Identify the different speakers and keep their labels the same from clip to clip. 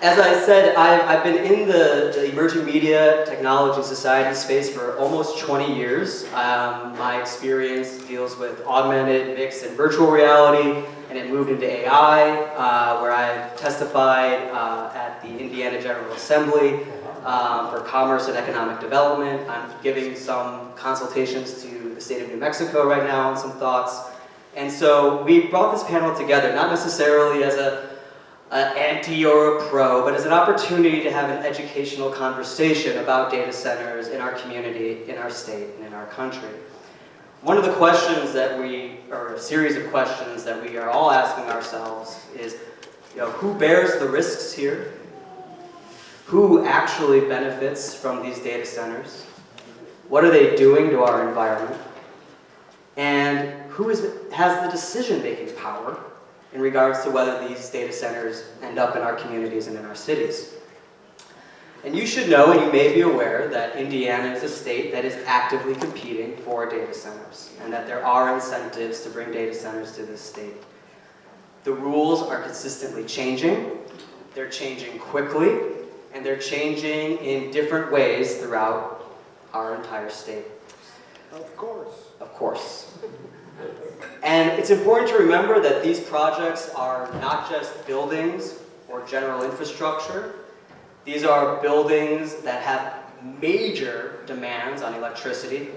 Speaker 1: As I said, I've been in the emerging media technology society space for almost 20 years. My experience deals with augmented, mixed, and virtual reality, and it moved into AI, where I've testified at the Indiana General Assembly for commerce and economic development. I'm giving some consultations to the state of New Mexico right now on some thoughts. And so we brought this panel together, not necessarily as an anti or a pro, but as an opportunity to have an educational conversation about data centers in our community, in our state, and in our country. One of the questions that or a series of questions that we are all asking ourselves is, who bears the risks here? Who actually benefits from these data centers? What are they doing to our environment? And who has the decision-making power in regards to whether these data centers end up in our communities and in our cities? And you should know, and you may be aware, that Indiana is a state that is actively competing for data centers, and that there are incentives to bring data centers to this state. The rules are consistently changing, they're changing quickly, and they're changing in different ways throughout our entire state.
Speaker 2: Of course.
Speaker 1: Of course. And it's important to remember that these projects are not just buildings or general infrastructure. These are buildings that have major demands on electricity,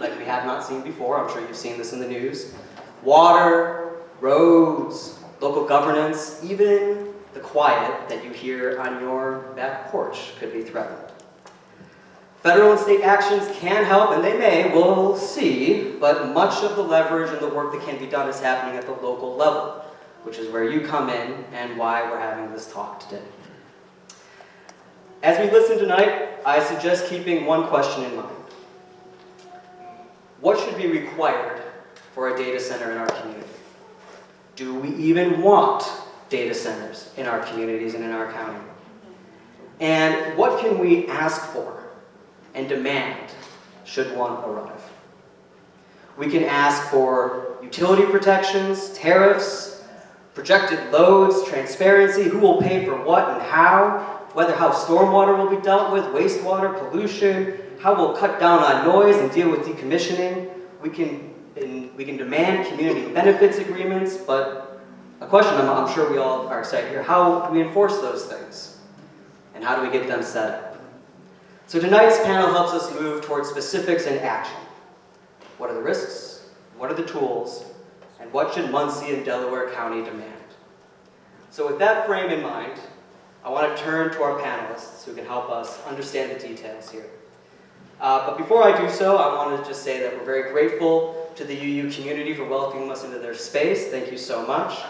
Speaker 1: like we have not seen before. I'm sure you've seen this in the news. Water, roads, local governance, even the quiet that you hear on your back porch could be threatened. Federal and state actions can help, and they may, we'll see, but much of the leverage and the work that can be done is happening at the local level, which is where you come in and why we're having this talk today. As we listen tonight, I suggest keeping one question in mind. What should be required for a data center in our community? Do we even want data centers in our communities and in our county? And what can we ask for and demand should one arrive? We can ask for utility protections, tariffs, projected loads, transparency, who will pay for what and how stormwater will be dealt with, wastewater, pollution, how we'll cut down on noise and deal with decommissioning. We can demand community benefits agreements, but a question I'm sure we all are excited to hear, how do we enforce those things? And how do we get them set up? So tonight's panel helps us move towards specifics and action. What are the risks? What are the tools? And what should Muncie and Delaware County demand? So with that frame in mind, I want to turn to our panelists who can help us understand the details here. But before I do so, I want to just say that we're very grateful to the UU community for welcoming us into their space. Thank you so much.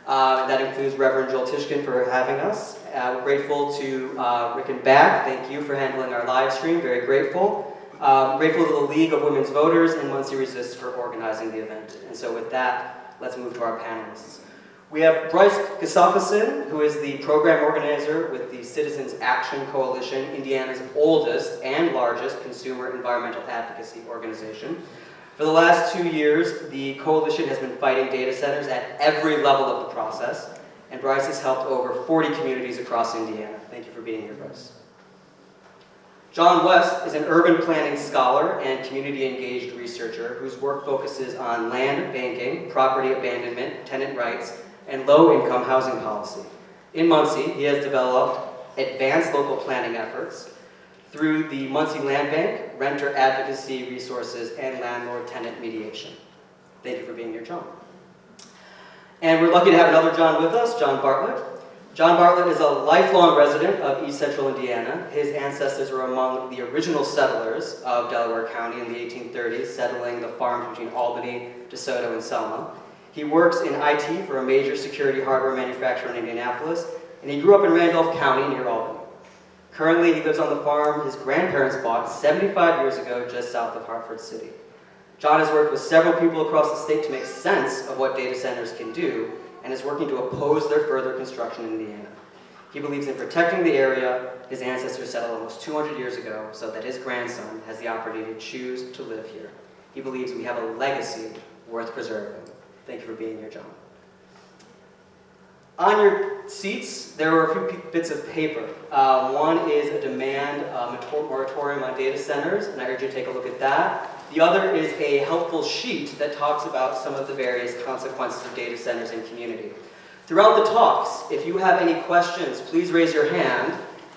Speaker 1: That includes Reverend Joel Tishkin for having us. We're grateful to Rick and Back. Thank you for handling our live stream. Very grateful. Grateful to the League of Women's Voters and Muncie Resists for organizing the event. And so with that, let's move to our panelists. We have Bryce Gustafson, who is the program organizer with the Citizens Action Coalition, Indiana's oldest and largest consumer environmental advocacy organization. For the last 2 years, the coalition has been fighting data centers at every level of the process, and Bryce has helped over 40 communities across Indiana. Thank you for being here, Bryce. John West is an urban planning scholar and community-engaged researcher whose work focuses on land banking, property abandonment, tenant rights, and low-income housing policy. In Muncie, he has developed advanced local planning efforts through the Muncie Land Bank, renter advocacy resources, and landlord-tenant mediation. Thank you for being here, John. And we're lucky to have another John with us, John Bartlett. John Bartlett is a lifelong resident of East Central Indiana. His ancestors were among the original settlers of Delaware County in the 1830s, settling the farms between Albany, DeSoto, and Selma. He works in IT for a major security hardware manufacturer in Indianapolis, and he grew up in Randolph County near Albany. Currently, he lives on the farm his grandparents bought 75 years ago just south of Hartford City. John has worked with several people across the state to make sense of what data centers can do, and is working to oppose their further construction in Indiana. He believes in protecting the area his ancestors settled almost 200 years ago so that his grandson has the opportunity to choose to live here. He believes we have a legacy worth preserving. Thank you for being here, John. On your seats, there were a few bits of paper. One is a demand moratorium on data centers, and I urge you to take a look at that. The other is a helpful sheet that talks about some of the various consequences of data centers in community. Throughout the talks, if you have any questions, please raise your hand,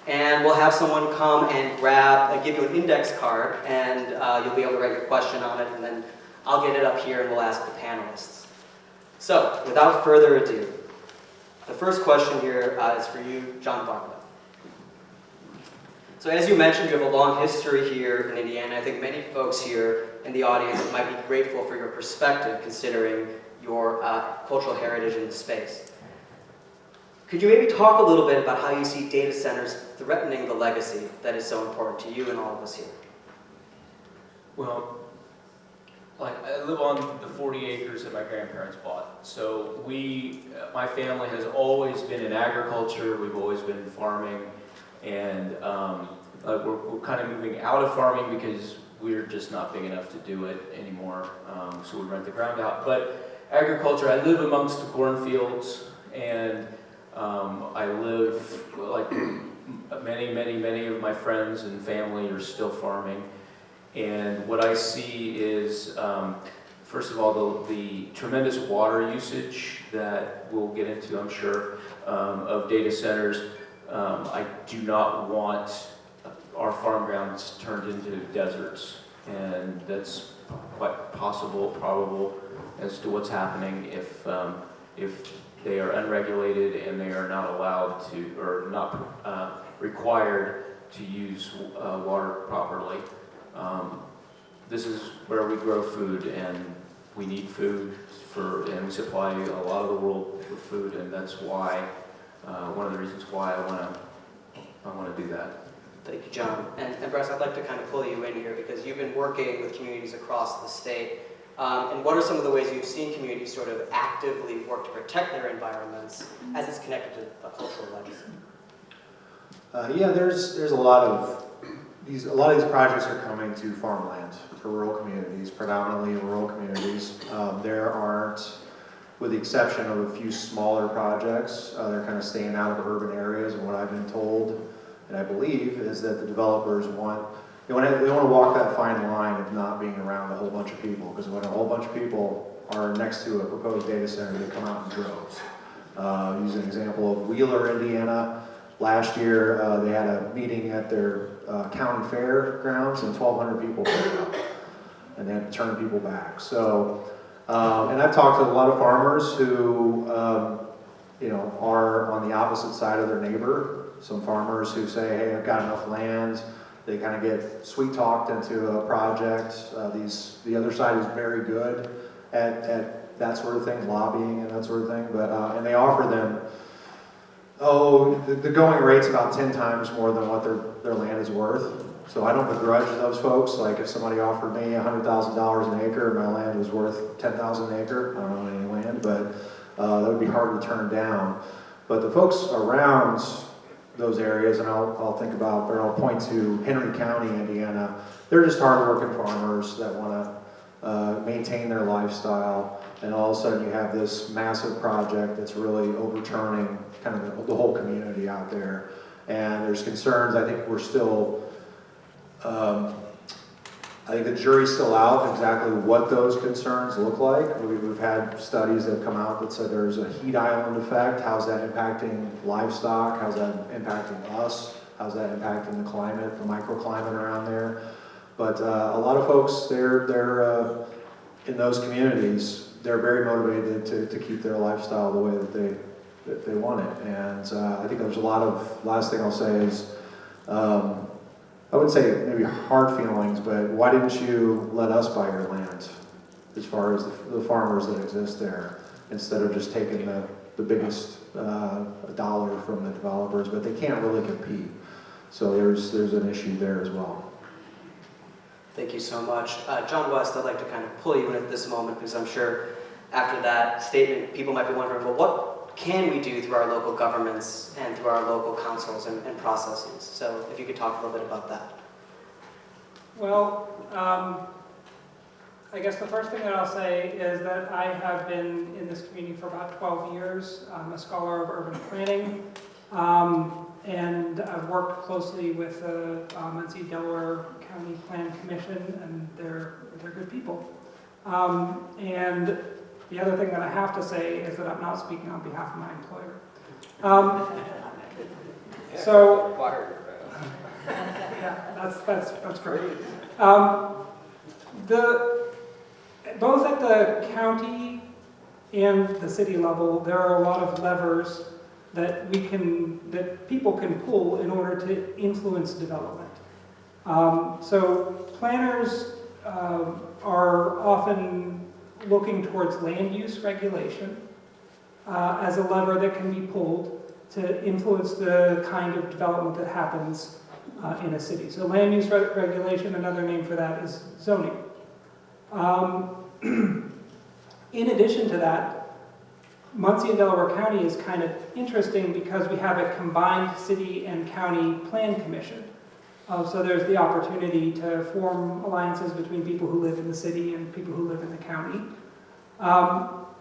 Speaker 1: and we'll have someone come and give you an index card, and you'll be able to write your question on it, and then I'll get it up here and we'll ask the panelists. So, without further ado, the first question here is for you, John Bartlett. So as you mentioned, you have a long history here in Indiana. I think many folks here in the audience might be grateful for your perspective considering your cultural heritage in the space. Could you maybe talk a little bit about how you see data centers threatening the legacy that is so important to you and all of us here?
Speaker 2: Well, I live on the 40 acres that my grandparents bought. So my family has always been in agriculture. We've always been farming, and we're kind of moving out of farming because we're just not big enough to do it anymore. So we rent the ground out. But agriculture, I live amongst the cornfields, and I live like many of my friends and family are still farming. And what I see is, first of all, the tremendous water usage that we'll get into, I'm sure, of data centers. I do not want our farm grounds turned into deserts, and that's quite probable as to what's happening if they are unregulated and they are not allowed to, or not required to use water properly. This is where we grow food, and we need food and we supply a lot of the world with food, and that's why one of the reasons why I want to do that.
Speaker 1: Thank you, John. And Bryce, I'd like to kind of pull you in here because you've been working with communities across the state. And what are some of the ways you've seen communities sort of actively work to protect their environments as it's connected to a cultural legacy?
Speaker 3: Yeah, there's a lot of these projects are coming to farmland, to rural communities, predominantly rural communities. There aren't, with the exception of a few smaller projects, they're kind of staying out of the urban areas. And what I've been told, and I believe, is that the developers want to walk that fine line of not being around a whole bunch of people. Because when a whole bunch of people are next to a proposed data center, they come out in droves. Use an example of Wheeler, Indiana. Last year, they had a meeting at their county fair grounds, and 1,200 people showed up, and they had to turn people back. So, and I've talked to a lot of farmers who, are on the opposite side of their neighbor. Some farmers who say, "Hey, I've got enough land." They kind of get sweet-talked into a project. The other side is very good at that sort of thing, lobbying and that sort of thing. But and they offer them. The going rate's about 10 times more than what their land is worth. So I don't begrudge those folks. Like if somebody offered me $100,000 an acre and my land was worth $10,000 an acre, I don't own any land, but that would be hard to turn down. But the folks around those areas, and I'll point to Henry County, Indiana. They're just hardworking farmers that want to maintain their lifestyle. And all of a sudden you have this massive project that's really overturning kind of the whole community out there. And there's concerns. I think we're still, I think the jury's still out exactly what those concerns look like. We've had studies that have come out that said there's a heat island effect. How's that impacting livestock? How's that impacting us? How's that impacting the climate, the microclimate around there? But a lot of folks, they're in those communities, they're very motivated to keep their lifestyle the way that they want it. And I think there's last thing I'll say is, I would say maybe hard feelings, but why didn't you let us buy your land as far as the farmers that exist there, instead of just taking the biggest dollar from the developers, but they can't really compete. So there's an issue there as well.
Speaker 1: Thank you so much. John West, I'd like to kind of pull you in at this moment because I'm sure after that statement, people might be wondering, well, what can we do through our local governments and through our local councils and processes? So if you could talk a little bit about that.
Speaker 4: Well, I guess the first thing that I'll say is that I have been in this community for about 12 years. I'm a scholar of urban planning, and I've worked closely with the Muncie Delaware County Plan Commission, and they're good people. And the other thing that I have to say is that I'm not speaking on behalf of my employer. So, yeah, that's great. Both at the county and the city level, there are a lot of levers that people can pull in order to influence development. So planners are often looking towards land use regulation as a lever that can be pulled to influence the kind of development that happens in a city. So land use regulation, another name for that is zoning. In addition to that, Muncie and Delaware County is kind of interesting because we have a combined city and county plan commission. So there's the opportunity to form alliances between people who live in the city and people who live in the county.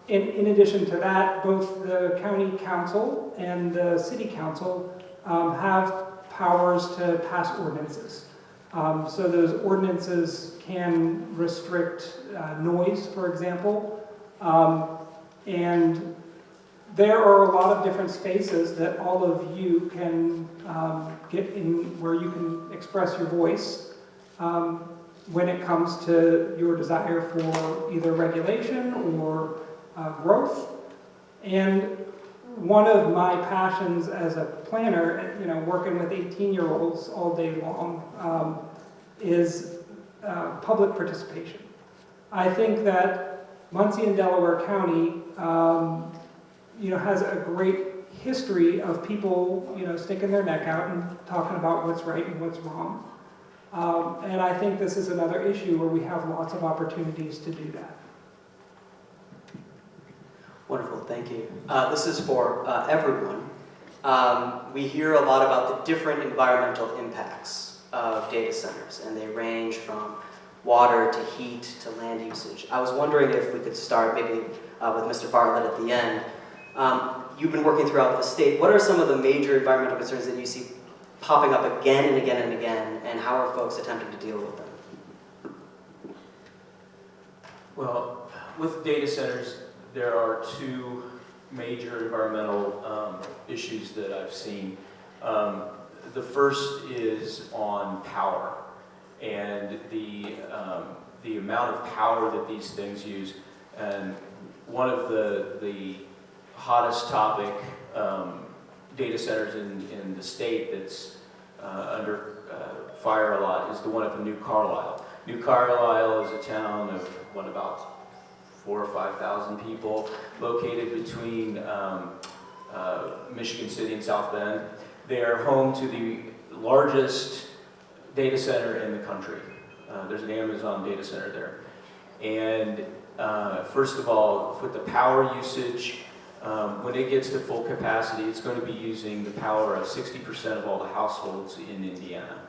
Speaker 4: In addition to that, both the county council and the city council have powers to pass ordinances. So those ordinances can restrict noise, for example, and there are a lot of different spaces that all of you can get in where you can express your voice when it comes to your desire for either regulation or growth. And one of my passions as a planner, working with 18-year-olds all day long, is public participation. I think that Muncie and Delaware County, has a great history of people, sticking their neck out and talking about what's right and what's wrong. And I think this is another issue where we have lots of opportunities to do that.
Speaker 1: Wonderful, thank you. This is for everyone. We hear a lot about the different environmental impacts of data centers, and they range from water to heat to land usage. I was wondering if we could start maybe with Mr. Bartlett at the end. You've been working throughout the state. What are some of the major environmental concerns that you see popping up again and again and again, and how are folks attempting to deal with them?
Speaker 2: Well, with data centers, there are two major environmental issues that I've seen. The first is on power and the amount of power that these things use. And one of the hottest topic data centers in the state that's under fire a lot is the one up in New Carlisle. New Carlisle is a town of about 4,000 or 5,000 people, located between Michigan City and South Bend. They are home to the largest data center in the country. There's an Amazon data center there. And first of all, with the power usage, when it gets to full capacity, it's going to be using the power of 60% of all the households in Indiana.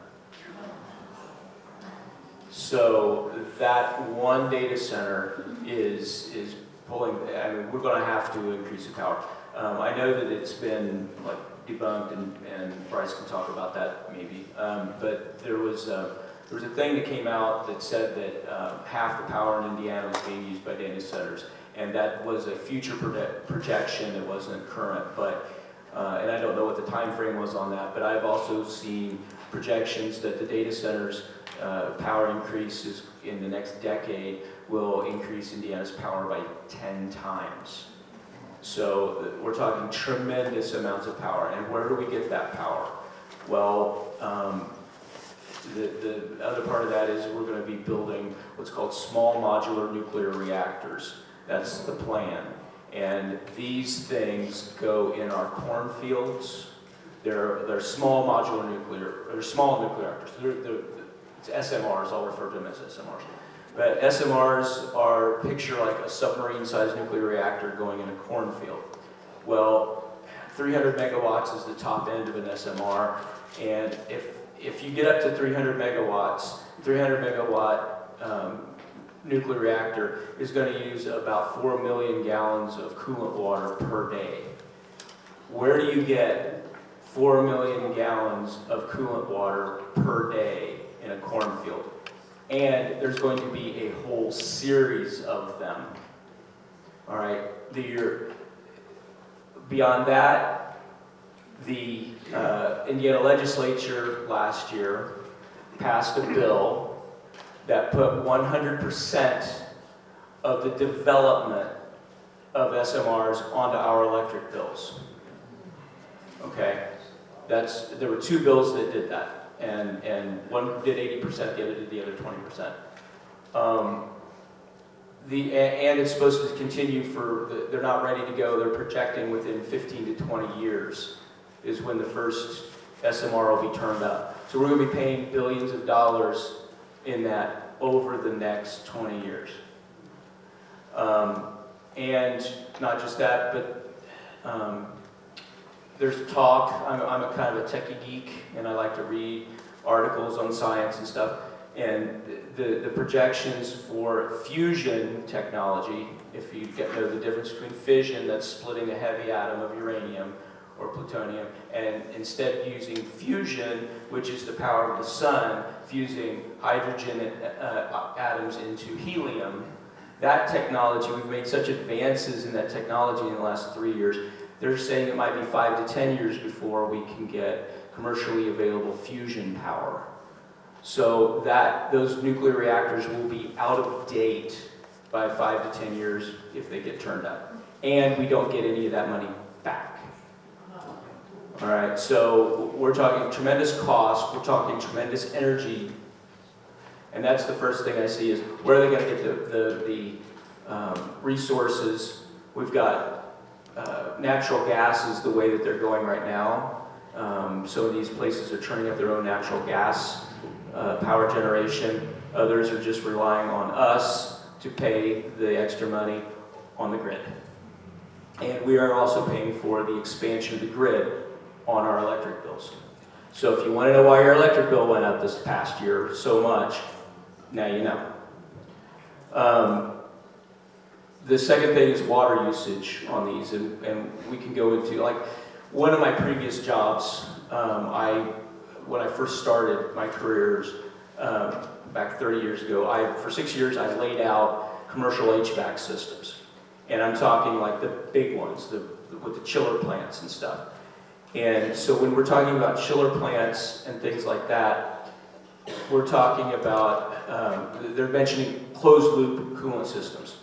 Speaker 2: So that one data center is pulling, we're going to have to increase the power. I know that it's been debunked, and Bryce can talk about that maybe, but there was a thing that came out that said that half the power in Indiana was being used by data centers, and that was a future projection, it wasn't current, but and I don't know what the time frame was on that, but I've also seen projections that the data centers power increases in the next decade will increase Indiana's power by 10 times. So we're talking tremendous amounts of power. And where do we get that power? Well, the other part of that is we're going to be building what's called small modular nuclear reactors. That's the plan. And these things go in our cornfields. They're small modular nuclear, or small nuclear reactors. It's SMRs, I'll refer to them as SMRs. But SMRs are, picture like a submarine-sized nuclear reactor going in a cornfield. Well, 300 megawatts is the top end of an SMR, and if you get up to 300 megawatts, 300 megawatt nuclear reactor is going to use about 4 million gallons of coolant water per day. Where do you get 4 million gallons of coolant water per day in a cornfield? And there's going to be a whole series of them. All right. Beyond that, the Indiana legislature last year passed a bill that put 100% of the development of SMRs onto our electric bills. Okay, there were 2 bills that did that, and one did 80%, the other did the other 20%. And it's supposed to continue they're not ready to go. They're projecting within 15 to 20 years is when the first SMR will be turned up. So we're going to be paying billions of dollars in that over the next 20 years. And not just that, but there's talk. I'm a kind of a techie geek, and I like to read articles on science and stuff. And the projections for fusion technology, if you know the difference between fission, that's splitting a heavy atom of uranium or plutonium, and instead using fusion, which is the power of the sun, fusing hydrogen atoms into helium. That technology, we've made such advances in that technology in the last 3 years. They're saying it might be 5 to 10 years before we can get commercially available fusion power. So those nuclear reactors will be out of date by 5 to 10 years if they get turned up. And we don't get any of that money back. All right, so we're talking tremendous cost, we're talking tremendous energy, and that's the first thing I see is where are they going to get the resources? We've got natural gas is the way that they're going right now. So these places are turning up their own natural gas power generation. Others are just relying on us to pay the extra money on the grid. And we are also paying for the expansion of the grid on our electric bills. So if you want to know why your electric bill went up this past year so much, now you know. The second thing is water usage on these, and we can go into, like, one of my previous jobs, when I first started my careers back 30 years ago, for 6 years I laid out commercial HVAC systems. And I'm talking like the big ones, with the chiller plants and stuff. And so when we're talking about chiller plants and things like that, we're talking about, they're mentioning closed-loop coolant systems.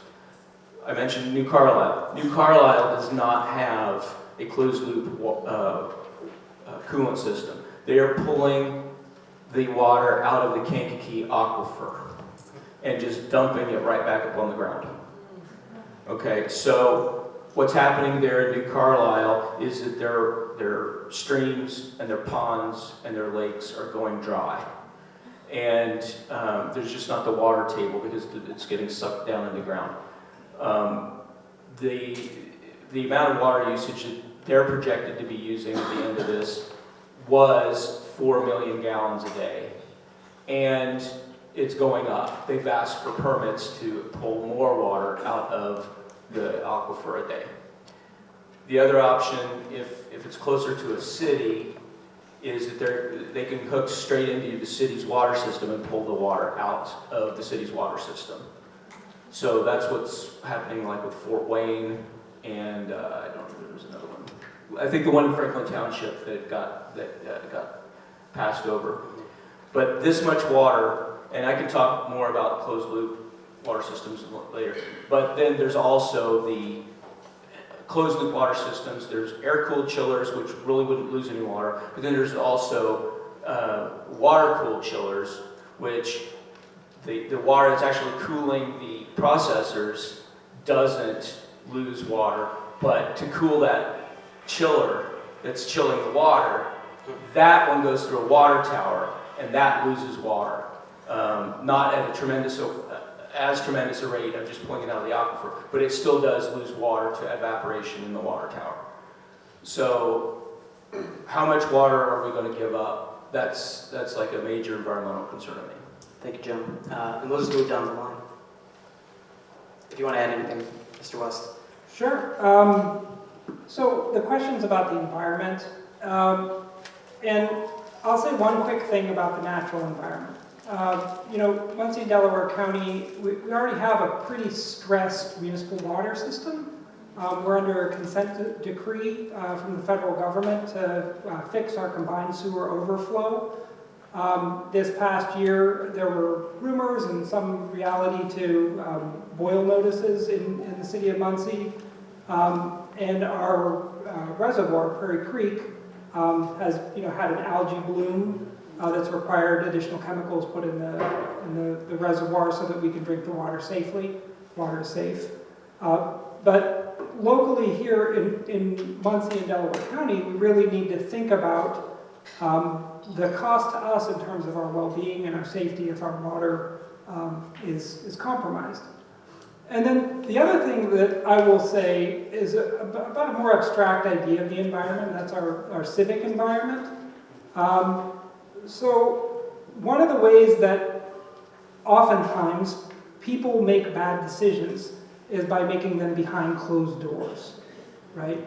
Speaker 2: I mentioned New Carlisle. New Carlisle does not have a closed-loop coolant system. They are pulling the water out of the Kankakee aquifer and just dumping it right back up on the ground. Okay, so what's happening there in New Carlisle is that their streams and their ponds and their lakes are going dry. And there's just not the water table because it's getting sucked down in the ground. The amount of water usage that they're projected to be using at the end of this was 4 million gallons a day. And it's going up. They've asked for permits to pull more water out of the aquifer a day. The other option, if it's closer to a city, is that they can hook straight into the city's water system and pull the water out of the city's water system. So that's what's happening, like with Fort Wayne, and I don't know, there was another one. I think the one in Franklin Township that got passed over. But this much water, and I can talk more about closed loop water systems later. But then there's also the closed loop water systems. There's air-cooled chillers, which really wouldn't lose any water. But then there's also water-cooled chillers, which the water that's actually cooling the processors doesn't lose water. But to cool that chiller that's chilling the water, that one goes through a water tower, and that loses water. Not at as tremendous a rate of just pulling it out of the aquifer, but it still does lose water to evaporation in the water tower. So how much water are we going to give up? That's like a major environmental concern to me.
Speaker 1: Thank you, Jim. And we'll just move down the line. if you want to add anything, Mr. West.
Speaker 4: Sure. So the question's about the environment. And I'll say one quick thing about the natural environment. Muncie and Delaware County, we already have a pretty stressed municipal water system. We're under a consent decree from the federal government to fix our combined sewer overflow. This past year, there were rumors and some reality to boil notices in the city of Muncie. And our reservoir, Prairie Creek, has had an algae bloom that's required additional chemicals put in the reservoir so that we can drink the water safely. Water is safe. But locally here in Muncie and Delaware County, we really need to think about the cost to us in terms of our well-being and our safety if our water is compromised. And then the other thing that I will say is about a more abstract idea of the environment, and that's our civic environment. So one of the ways that oftentimes people make bad decisions is by making them behind closed doors, right?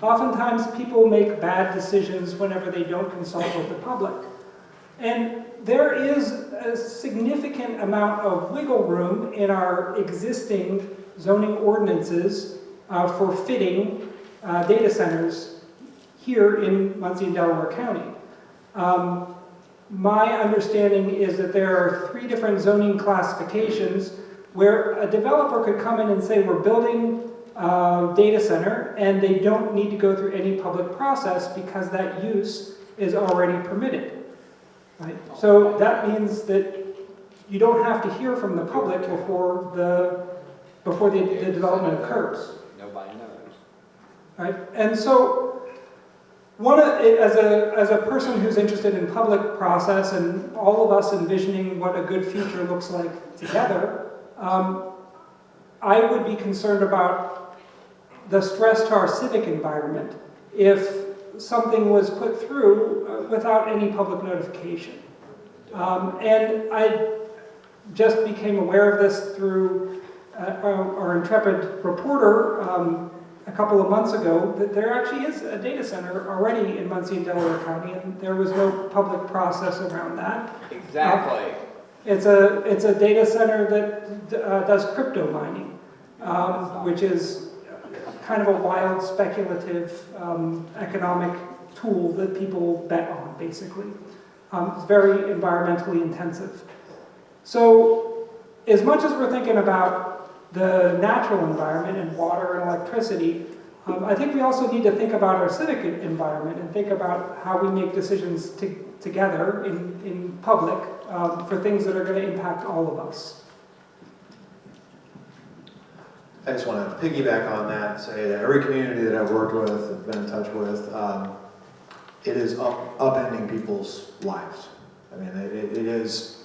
Speaker 4: Oftentimes people make bad decisions whenever they don't consult with the public. And there is a significant amount of wiggle room in our existing zoning ordinances for fitting data centers here in Muncie and Delaware County. My understanding is that there are 3 different zoning classifications where a developer could come in and say, we're building a data center, and they don't need to go through any public process because that use is already permitted. Right? So that means that you don't have to hear from the public before the development occurs.
Speaker 5: Nobody knows.
Speaker 4: Right? And so as a person who's interested in public process and all of us envisioning what a good future looks like together, I would be concerned about the stress to our civic environment if something was put through without any public notification. And I just became aware of this through our intrepid reporter a couple of months ago, that there actually is a data center already in Muncie and Delaware County, and there was no public process around that.
Speaker 5: Exactly.
Speaker 4: It's a data center that does crypto mining, which is kind of a wild, speculative economic tool that people bet on, basically. It's very environmentally intensive. So, as much as we're thinking about the natural environment and water and electricity, I think we also need to think about our civic environment and think about how we make decisions together in public for things that are going to impact all of us.
Speaker 3: I just want to piggyback on that and say that every community that I've worked with and been in touch with, it is upending people's lives. I mean, it's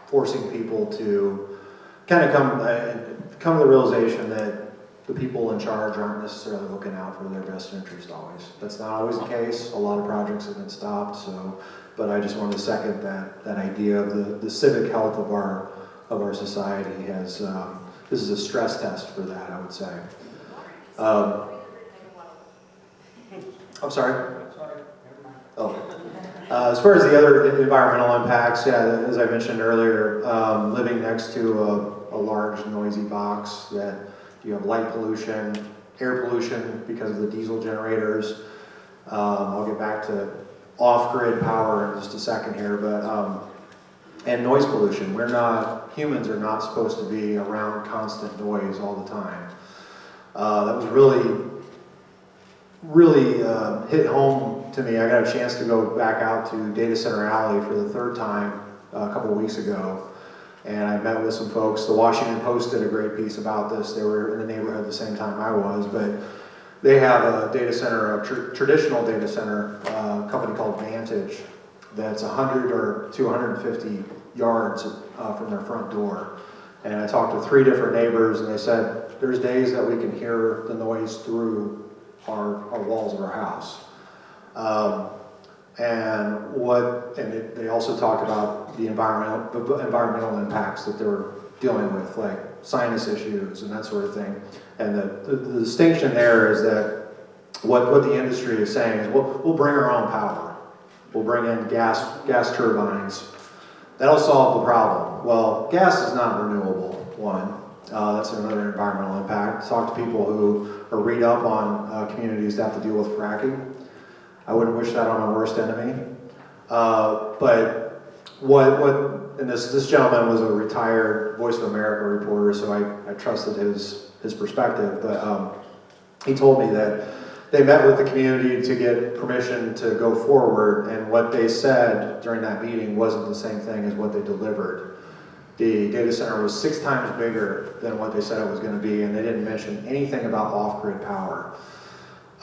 Speaker 3: forcing people to kind of come to the realization that the people in charge aren't necessarily looking out for their best interest always. That's not always the case. A lot of projects have been stopped, but I just wanted to second that idea of the civic health of our society has, this is a stress test for that, I would say. I'm sorry? Oh. As far as the other environmental impacts, yeah, as I mentioned earlier, living next to a large noisy box that you have light pollution, air pollution because of the diesel generators. I'll get back to off-grid power in just a second here, but and noise pollution. Humans are not supposed to be around constant noise all the time. That was really hit home to me. I got a chance to go back out to Data Center Alley for the 3rd time a couple of weeks ago, and I met with some folks. The Washington Post did a great piece about this. They were in the neighborhood the same time I was, but they have a data center, a traditional data center, company called Vantage, that's 100 or 250 yards from their front door. And I talked to 3 different neighbors, and they said there's days that we can hear the noise through our walls of our house. They also talked about the environmental impacts that they're dealing with, like sinus issues and that sort of thing. And the distinction there is that what the industry is saying is we'll bring our own power. We'll bring in gas turbines. That'll solve the problem. Well, gas is not renewable, one. That's another environmental impact. Talk to people who are read up on communities that have to deal with fracking. I wouldn't wish that on my worst enemy. But and this gentleman was a retired Voice of America reporter, so I trusted his perspective. But he told me that they met with the community to get permission to go forward, and what they said during that meeting wasn't the same thing as what they delivered. The data center was 6 times bigger than what they said it was going to be, and they didn't mention anything about off-grid power.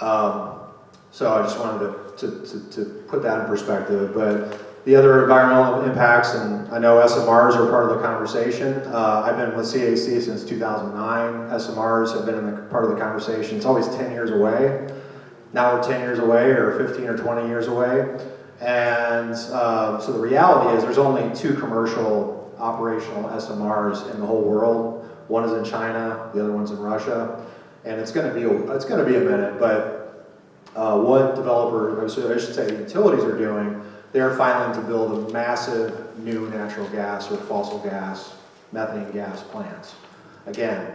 Speaker 3: So I just wanted to put that in perspective. But the other environmental impacts, and I know SMRs are part of the conversation. I've been with CAC since 2009. SMRs have been part of the conversation. It's always 10 years away. Now we're 10 years away, or 15 or 20 years away. And so the reality is there's only 2 commercial operational SMRs in the whole world. One is in China, the other one's in Russia. And it's going to be a minute, but what developers, I should say utilities are doing, they're filing to build a massive new natural gas or fossil gas, methane gas plants. Again,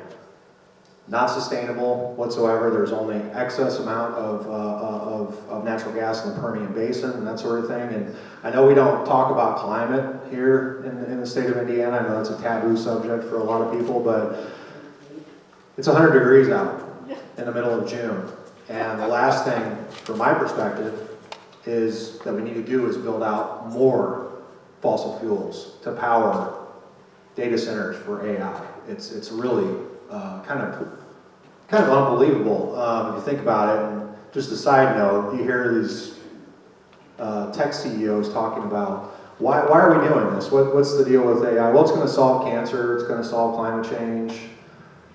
Speaker 3: not sustainable whatsoever. There's only excess amount of natural gas in the Permian Basin and that sort of thing. And I know we don't talk about climate here in the state of Indiana. I know that's a taboo subject for a lot of people, but it's 100 degrees out in the middle of June. And the last thing, from my perspective, is that we need to do is build out more fossil fuels to power data centers for AI. It's really kind of unbelievable if you think about it. And just a side note, you hear these tech CEOs talking about why are we doing this? What's the deal with AI? Well, it's going to solve cancer. It's going to solve climate change.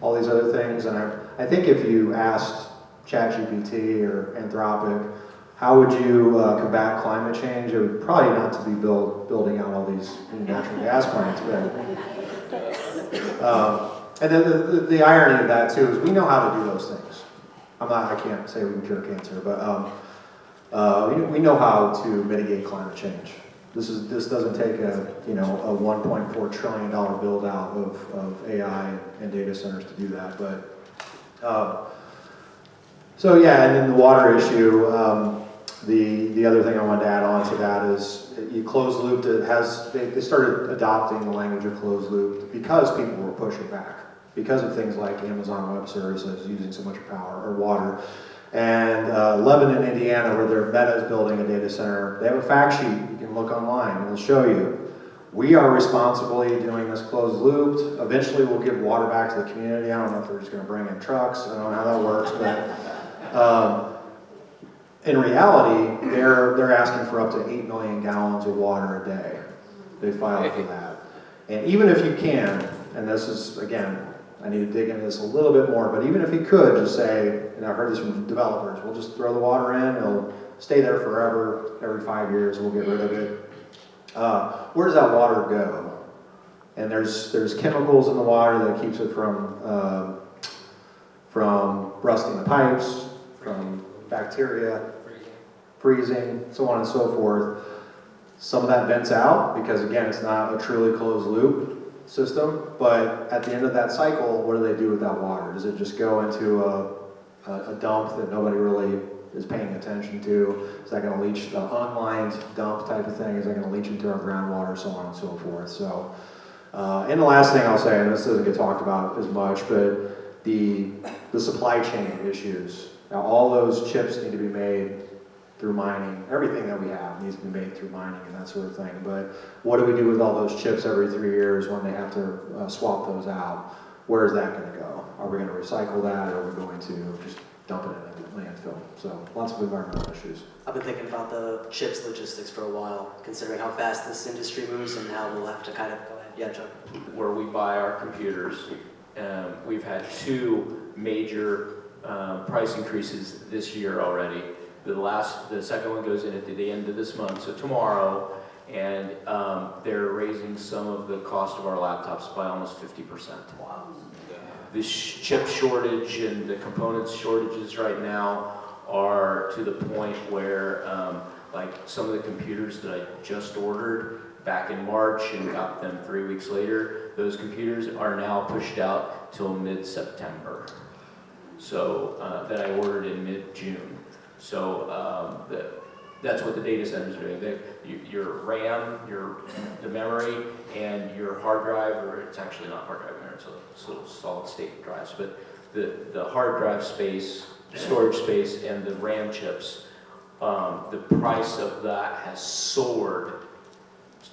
Speaker 3: All these other things. And I think if you asked ChatGPT or Anthropic, how would you combat climate change? It would probably not to be building out all these natural gas plants, but and then the irony of that too is we know how to do those things. I can't say we can cure cancer, but we know how to mitigate climate change. This doesn't take a $1.4 trillion build out of AI and data centers to do that, but. So yeah, and then the water issue, the other thing I wanted to add on to that is you closed loop. They started adopting the language of closed loop because people were pushing back because of things like Amazon Web Services using so much power or water. And Lebanon, Indiana, where their Meta is building a data center, they have a fact sheet you can look online and it'll show you. We are responsibly doing this closed loop. Eventually we'll give water back to the community. I don't know if they're just going to bring in trucks. I don't know how that works, but in reality, they're asking for up to 8 million gallons of water a day. They filed for that. And even if you can, and this is, again, I need to dig into this a little bit more, but even if you could just say, and I've heard this from developers, we'll just throw the water in, it'll stay there forever, every 5 years we'll get rid of it. Where does that water go? And there's chemicals in the water that keeps it from rusting the pipes, from bacteria, freezing, so on and so forth. Some of that vents out because, again, it's not a truly closed loop system, but at the end of that cycle, what do they do with that water? Does it just go into a dump that nobody really is paying attention to? Is that going to leach, the unlined dump type of thing? Is that going to leach into our groundwater, so on and so forth? So, and the last thing I'll say, and this doesn't get talked about as much, but the supply chain issues. Now, all those chips need to be made through mining. Everything that we have needs to be made through mining and that sort of thing. But what do we do with all those chips every 3 years when they have to swap those out? Where is that going to go? Are we going to recycle that, or are we going to just dump it in a landfill? So lots of environmental issues.
Speaker 1: I've been thinking about the chips logistics for a while, considering how fast this industry moves and how we'll have to kind of go ahead. Yeah, Chuck.
Speaker 2: Where we buy our computers, we've had 2 major price increases this year already. The second one goes in at the end of this month, so tomorrow, And they're raising some of the cost of our laptops by almost 50%.
Speaker 5: Wow.
Speaker 2: The chip shortage and the components shortages right now are to the point where, like some of the computers that I just ordered back in March and got them 3 weeks later, those computers are now pushed out till mid-September. So that I ordered in mid-June. So that's what the data centers are doing. Your RAM, the memory, and your hard drive, or it's actually not hard drive memory, it's little solid state drives, but the hard drive space, storage space, and the RAM chips, the price of that has soared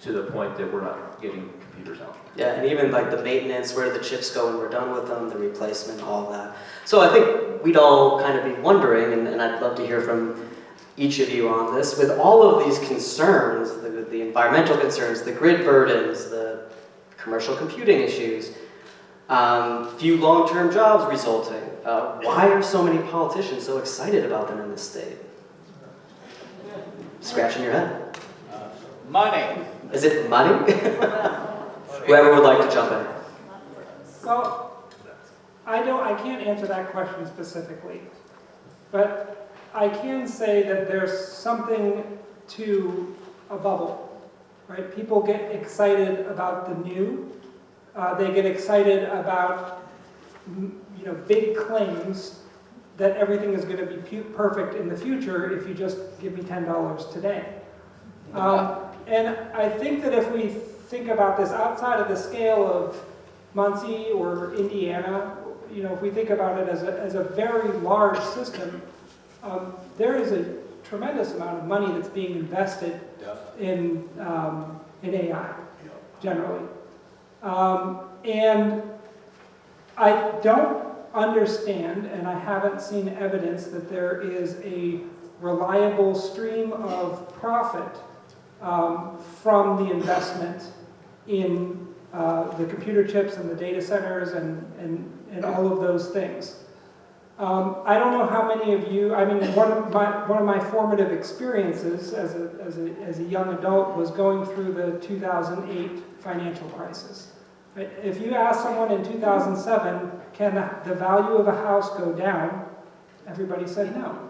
Speaker 2: to the point that we're not getting computers out.
Speaker 1: Yeah, and even like the maintenance, where do the chips go when we're done with them, the replacement, all of that. So I think we'd all kind of be wondering, and I'd love to hear from each of you on this, with all of these concerns, the environmental concerns, the grid burdens, the commercial computing issues, few long-term jobs resulting, why are so many politicians so excited about them in this state? Scratching your head.
Speaker 5: Money.
Speaker 1: Is it money? Whoever would like to jump in.
Speaker 4: Well, I can't answer that question specifically, but I can say that there's something to a bubble, right? People get excited about the new. They get excited about, big claims that everything is going to be perfect in the future if you just give me $10 today. And I think that if we think about this outside of the scale of Muncie or Indiana, if we think about it as a very large system, there is a tremendous amount of money that's being invested in AI, generally. And I don't understand, and I haven't seen evidence that there is a reliable stream of profit from the investment in the computer chips and the data centers and all of those things. I don't know how many of you, one of my formative experiences as a young adult was going through the 2008 financial crisis. Right? If you ask someone in 2007, can the value of a house go down? Everybody said no.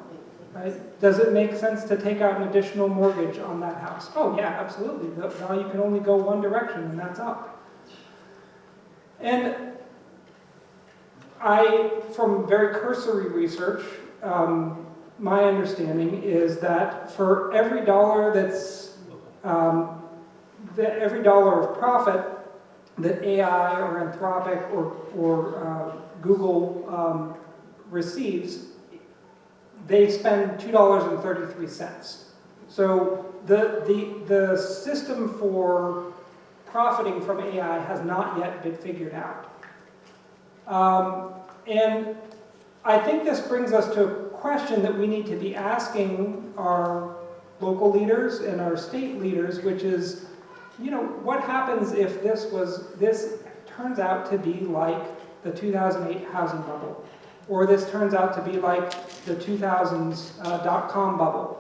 Speaker 4: Right? Does it make sense to take out an additional mortgage on that house? Oh yeah, absolutely. The value can only go one direction, and that's up. And from very cursory research, my understanding is that for every dollar every dollar of profit that AI or Anthropic or Google receives, they spend $2.33. So the system for profiting from AI has not yet been figured out. And I think this brings us to a question that we need to be asking our local leaders and our state leaders, which is, what happens if this turns out to be like the 2008 housing bubble, or this turns out to be like the 2000s dot-com bubble?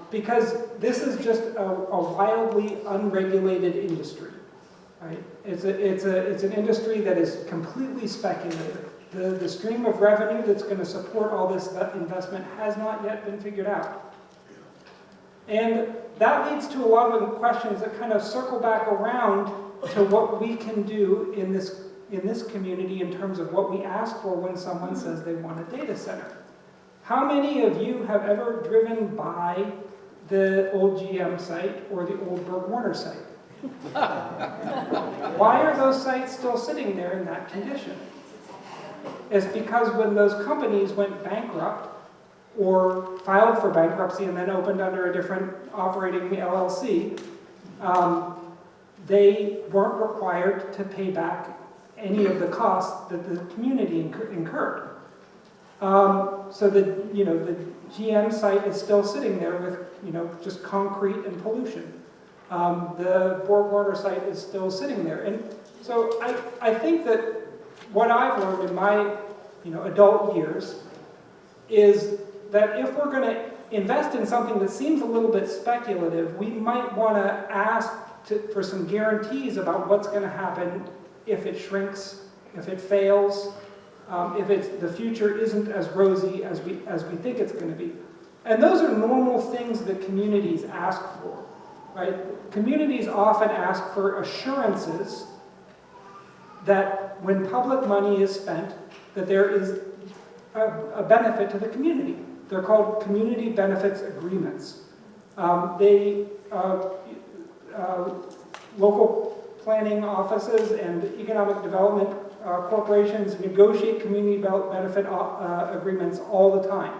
Speaker 4: Because this is just a wildly unregulated industry, right? It's an industry that is completely speculative. The stream of revenue that's going to support all this investment has not yet been figured out. And that leads to a lot of questions that kind of circle back around to what we can do in this community in terms of what we ask for when someone says they want a data center. How many of you have ever driven by the old GM site or the old Burke Warner site? Why are those sites still sitting there in that condition? It's because when those companies went bankrupt or filed for bankruptcy and then opened under a different operating LLC, they weren't required to pay back any of the costs that the community incurred. So the GM site is still sitting there with just concrete and pollution. The Borg Warner site is still sitting there, and so I think that what I've learned in my adult years is that if we're going to invest in something that seems a little bit speculative, we might want to ask for some guarantees about what's going to happen if it shrinks, if it fails, if the future isn't as rosy as we think it's going to be. And those are normal things that communities ask for, right? Communities often ask for assurances that when public money is spent, that there is a benefit to the community. They're called community benefits agreements. Local planning offices and economic development corporations negotiate community benefit agreements all the time.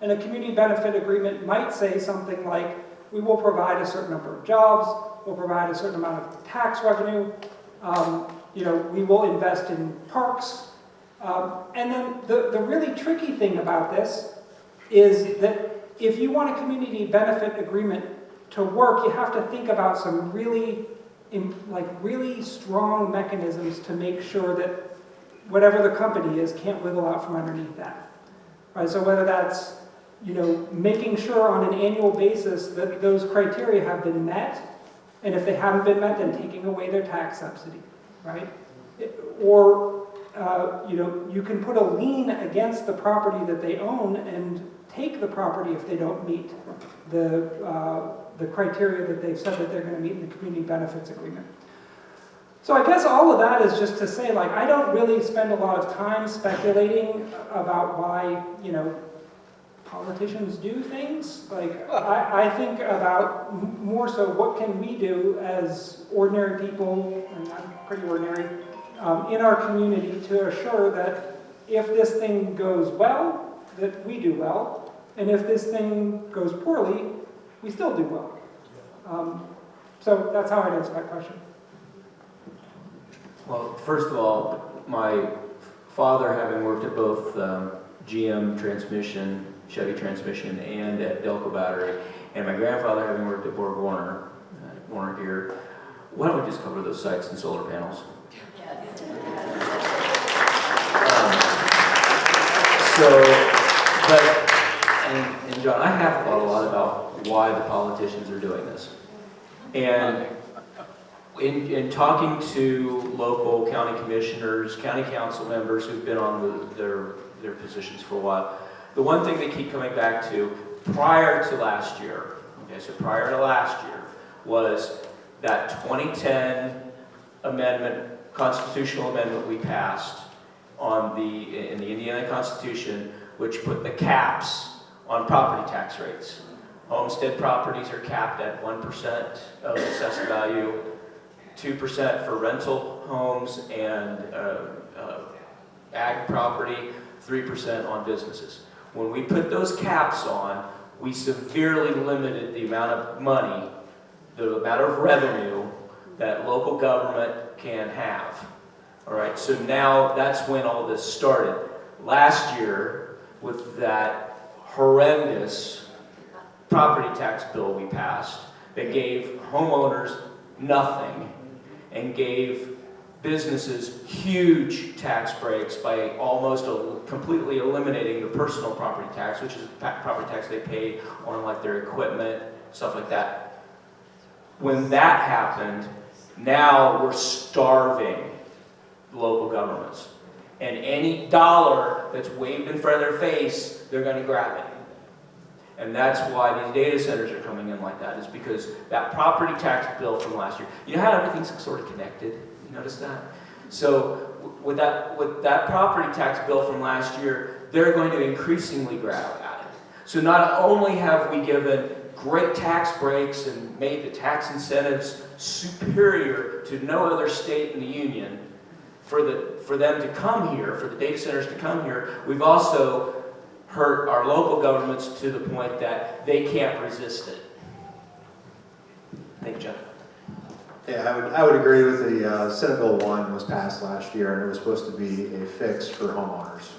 Speaker 4: And a community benefit agreement might say something like, we will provide a certain number of jobs, we'll provide a certain amount of tax revenue, we will invest in parks. And then the really tricky thing about this is that if you want a community benefit agreement to work, you have to think about some really strong mechanisms to make sure that whatever the company is can't wiggle out from underneath that. Right? So whether that's making sure on an annual basis that those criteria have been met, and if they haven't been met, then taking away their tax subsidy, right? Or you can put a lien against the property that they own and take the property if they don't meet the criteria that they've said that they're going to meet in the community benefits agreement. So I guess all of that is just to say, I don't really spend a lot of time speculating about why, politicians do things. I think about more so what can we do as ordinary people, and I'm pretty ordinary, in our community to assure that if this thing goes well, that we do well, and if this thing goes poorly, we still do well. So that's how I'd answer that question.
Speaker 2: Well, first of all, my father, having worked at both GM transmission, Chevy transmission, and at Delco Battery, and my grandfather, having worked at Borg Warner, Warner Gear, why don't we just cover those sites and solar panels? And John, I have thought a lot about why the politicians are doing this. And in talking to local county commissioners, county council members who've been on their positions for a while, the one thing they keep coming back to prior to last year, was that 2010 amendment, constitutional amendment we passed in the Indiana Constitution, which put the caps on property tax rates. Homestead properties are capped at 1% of assessed value, 2% for rental homes and ag property, 3% on businesses. When we put those caps on, we severely limited the amount of money, the amount of revenue that local government can have. All right, so now that's when all this started. Last year, with that horrendous property tax bill we passed that gave homeowners nothing and gave businesses huge tax breaks by almost completely eliminating the personal property tax, which is property tax they pay on their equipment, stuff like that. When that happened, now we're starving local governments. And any dollar that's waved in front of their face, they're going to grab it. And that's why these data centers are coming in like that, is because that property tax bill from last year, you know how everything's sort of connected? You notice that? So with that property tax bill from last year, they're going to increasingly grab at it. So not only have we given great tax breaks and made the tax incentives superior to no other state in the union for them to come here, for the data centers to come here, we've also hurt our local governments to the point that they can't resist it. Thank you, Jeff.
Speaker 3: Yeah, I would agree with the Senate Bill 1 was passed last year, and it was supposed to be a fix for homeowners.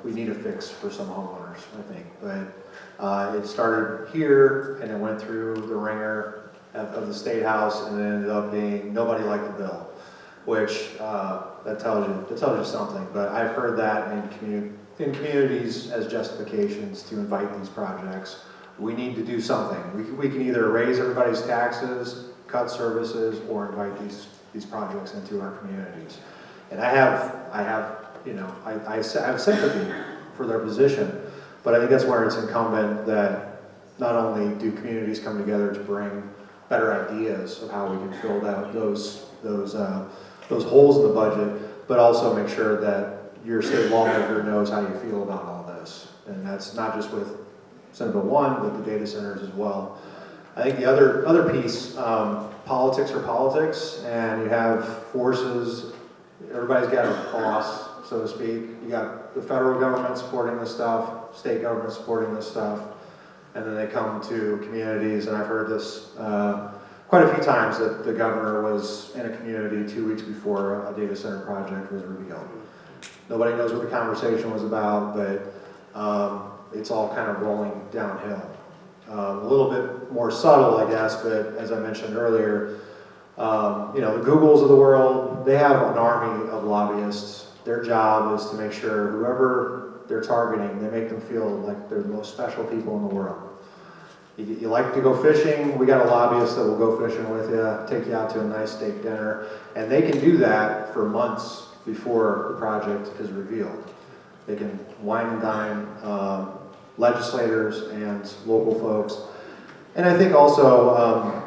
Speaker 3: We need a fix for some homeowners, I think. But it started here, and it went through the ringer of the State House, and it ended up being nobody liked the bill, which that tells you something. But I've heard that in in communities as justifications to invite these projects, we need to do something. We can either raise everybody's taxes, cut services, or invite these projects into our communities. And I have sympathy for their position, but I think that's where it's incumbent that not only do communities come together to bring better ideas of how we can fill out those holes in the budget, but also make sure that your state lawmaker knows how you feel about all this. And that's not just with Senate Bill 1, but the data centers as well. I think the other piece, politics are politics, and you have forces, everybody's got a boss, so to speak. You got the federal government supporting this stuff, state government supporting this stuff, and then they come to communities, and I've heard this quite a few times that the governor was in a community 2 weeks before a data center project was revealed. Nobody knows what the conversation was about, but it's all kind of rolling downhill. A little bit more subtle, I guess, but as I mentioned earlier, the Googles of the world, they have an army of lobbyists. Their job is to make sure whoever they're targeting, they make them feel like they're the most special people in the world. You like to go fishing, we got a lobbyist that will go fishing with you, take you out to a nice steak dinner, and they can do that for months before the project is revealed. They can wine and dine legislators and local folks. And I think also,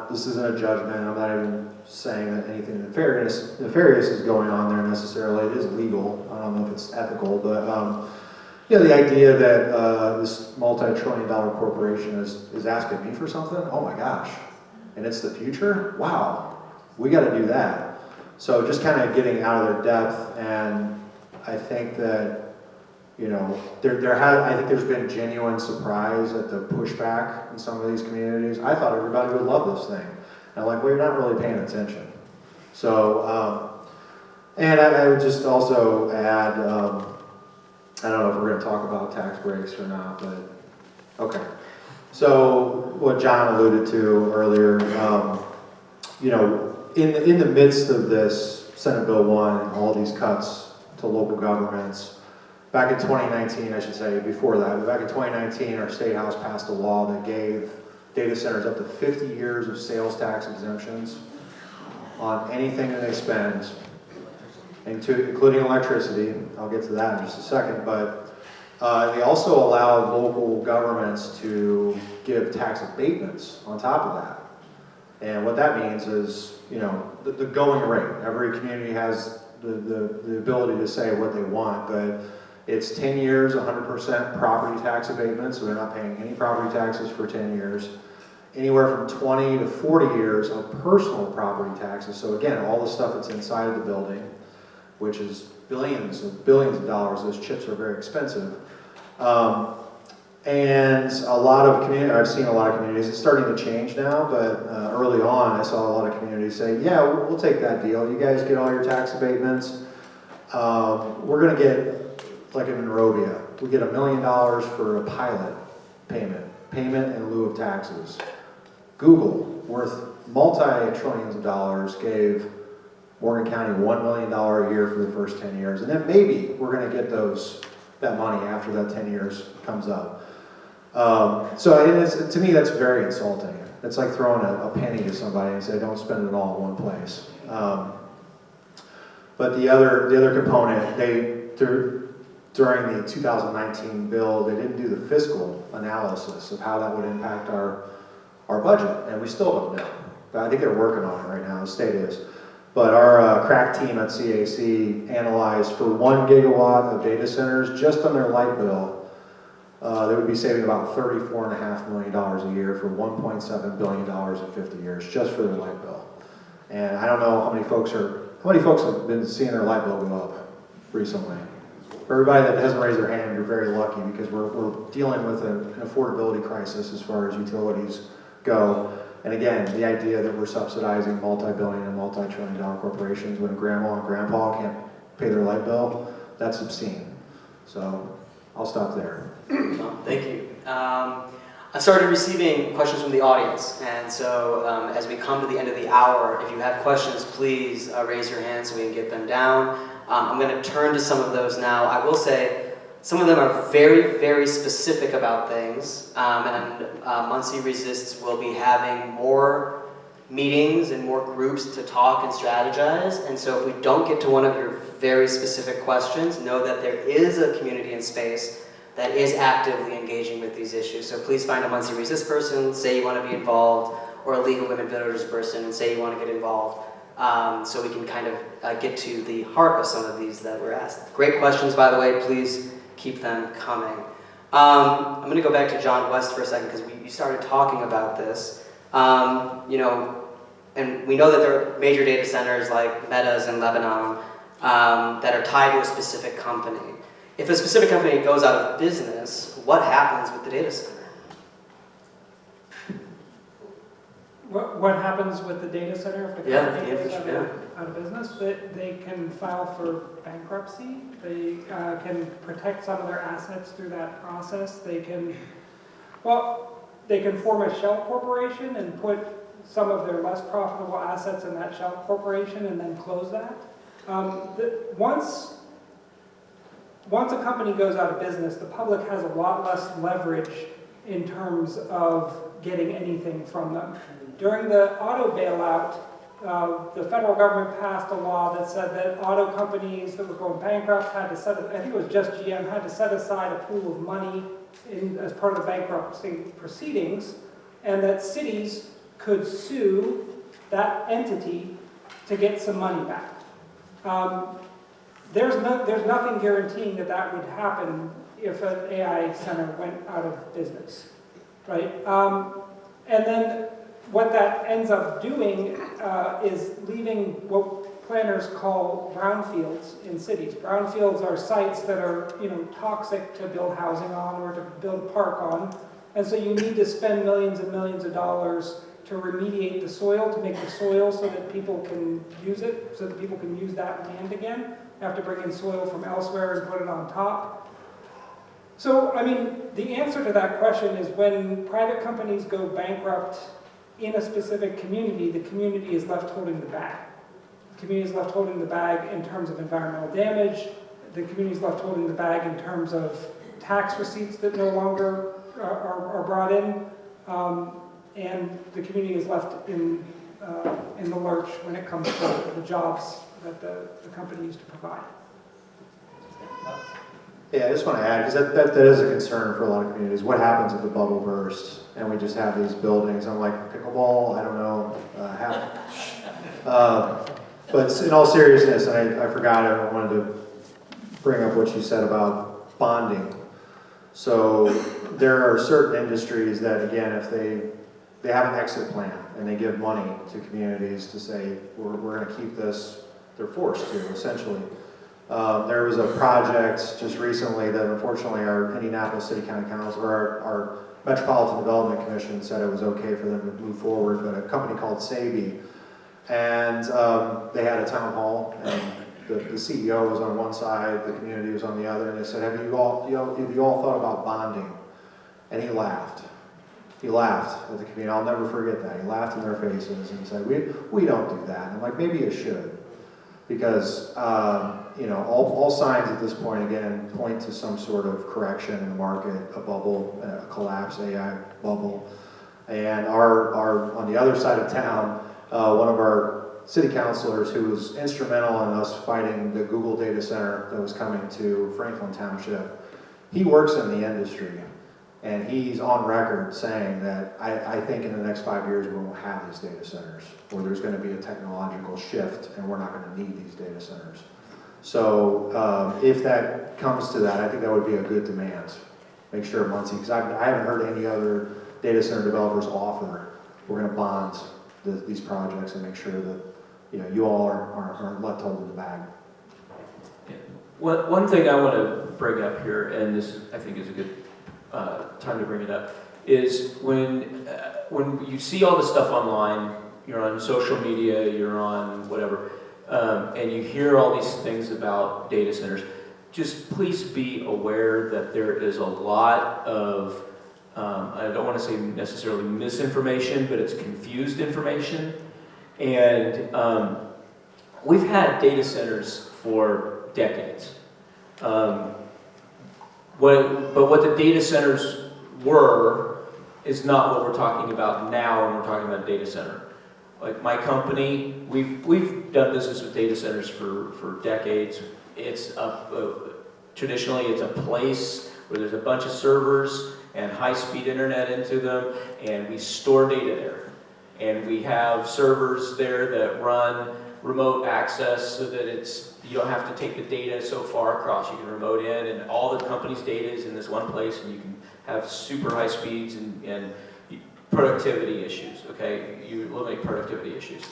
Speaker 3: this isn't a judgment, I'm not even saying that anything nefarious is going on there necessarily. It is legal, I don't know if it's ethical, but the idea that this multi-trillion-dollar corporation is asking me for something, oh my gosh, and it's the future? Wow, we got to do that. So just kind of getting out of their depth, and I think that, I think there's been genuine surprise at the pushback in some of these communities. I thought everybody would love this thing. And I'm like, well, you're not really paying attention. So, and I would just also add, I don't know if we're going to talk about tax breaks or not, but okay. So what John alluded to earlier, in the midst of this Senate Bill 1 and all these cuts to local governments, back in 2019, I should say, before that, but back in 2019, our State House passed a law that gave data centers up to 50 years of sales tax exemptions on anything that they spend, including electricity. I'll get to that in just a second, but they also allow local governments to give tax abatements on top of that. And what that means is, the going rate. Every community has the ability to say what they want, but it's 10 years, 100% property tax abatement, so they're not paying any property taxes for 10 years. Anywhere from 20 to 40 years of personal property taxes. So again, all the stuff that's inside of the building, which is billions of dollars. Those chips are very expensive. And a lot of communities, I've seen a lot of communities, it's starting to change now, but early on I saw a lot of communities say, yeah, we'll take that deal. You guys get all your tax abatements. We're going to get, like in Monrovia, we get $1 million for a pilot payment in lieu of taxes. Google, worth multi-trillions of dollars, gave Morgan County $1 million a year for the first 10 years. And then maybe we're going to get that money after that 10 years comes up. So to me, that's very insulting. It's like throwing a penny to somebody and say, don't spend it all in one place. But the other component, during the 2019 bill, they didn't do the fiscal analysis of how that would impact our budget, and we still don't know. But I think they're working on it right now, the state is. But our crack team at CAC analyzed for 1 gigawatt of data centers, just on their light bill, they would be saving about $34.5 million a year for $1.7 billion in 50 years, just for their light bill. And I don't know how many folks have been seeing their light bill go up recently. For everybody that hasn't raised their hand, you're very lucky, because we're dealing with an affordability crisis as far as utilities go. And again, the idea that we're subsidizing multi-billion and multi-trillion-dollar corporations when grandma and grandpa can't pay their light bill, that's obscene. So I'll stop there.
Speaker 1: Well, thank you. I started receiving questions from the audience, and so as we come to the end of the hour, if you have questions, please raise your hand so we can get them down. I'm going to turn to some of those now. I will say some of them are very, very specific about things, and Muncie Resists will be having more meetings and more groups to talk and strategize. And so if we don't get to one of your very specific questions, know that there is a community in space that is actively engaging with these issues. So please find a Muncie Resist person, say you want to be involved, or a League of Women Voters person and say you want to get involved, so we can kind of get to the heart of some of these that were asked. Great questions, by the way. Please keep them coming. I'm going to go back to John West for a second because you started talking about this. And we know that there are major data centers like Meta's in Lebanon that are tied to a specific company. If a specific company goes out of business, what happens with the data center?
Speaker 4: What happens with the data center if the company goes out of business? They can file for bankruptcy. They can protect some of their assets through that process. They can form a shell corporation and put some of their less profitable assets in that shell corporation and then close that. Once a company goes out of business, the public has a lot less leverage in terms of getting anything from them. During the auto bailout, the federal government passed a law that said that auto companies that were going bankrupt had to I think it was just GM, had to set aside a pool of money as part of the bankruptcy proceedings, and that cities could sue that entity to get some money back. There's nothing guaranteeing that would happen if an AI center went out of business, right? And then what that ends up doing is leaving what planners call brownfields in cities. Brownfields are sites that are, toxic to build housing on or to build a park on, and so you need to spend millions and millions of dollars to remediate the soil, to make the soil so that people can use it, so that people can use that land again. You have to bring in soil from elsewhere and put it on top. So, the answer to that question is when private companies go bankrupt in a specific community, the community is left holding the bag. The community is left holding the bag in terms of environmental damage. The community is left holding the bag in terms of tax receipts that no longer are brought in. And the community is left in the lurch when it comes to the jobs that the company used to provide.
Speaker 3: Yeah, I just want to add, because that is a concern for a lot of communities. What happens if the bubble bursts and we just have these buildings? I'm like, pickleball, I don't know, but in all seriousness, and I forgot, I wanted to bring up what you said about bonding. So there are certain industries that, again, if they have an exit plan and they give money to communities to say, we're going to keep this, they're forced to, essentially. There was a project just recently that unfortunately our Indianapolis City County Council, or our Metropolitan Development Commission said it was okay for them to move forward, but a company called Sabi, and they had a town hall, and the CEO was on one side, the community was on the other, and they said, have you all thought about bonding? And he laughed. He laughed at the community. I'll never forget that. He laughed in their faces and said, we don't do that. And I'm like, maybe you should. Because, all signs at this point, again, point to some sort of correction in the market, a bubble, a collapse, AI bubble. And on the other side of town, one of our city councilors who was instrumental in us fighting the Google data center that was coming to Franklin Township, he works in the industry. And he's on record saying that I think in the next 5 years we won't have these data centers, or there's going to be a technological shift and we're not going to need these data centers. So if that comes to that, I think that would be a good demand. Make sure Muncie, because I haven't heard any other data center developers offer, we're going to bond these projects and make sure that you all are left holding the bag.
Speaker 2: Yeah. One thing I want to bring up here, and this I think is a good time to bring it up, is when you see all this stuff online, you're on social media, you're on whatever, and you hear all these things about data centers, just please be aware that there is a lot of, I don't want to say necessarily misinformation, but it's confused information. And we've had data centers for decades. What the data centers were is not what we're talking about now when we're talking about data center. Like my company, we've done business with data centers for decades. It's traditionally it's a place where there's a bunch of servers and high-speed internet into them, and we store data there. And we have servers there that run remote access so that you don't have to take the data so far across. You can remote in, and all the company's data is in this one place, and you can have super high speeds and productivity issues, okay? You eliminate productivity issues.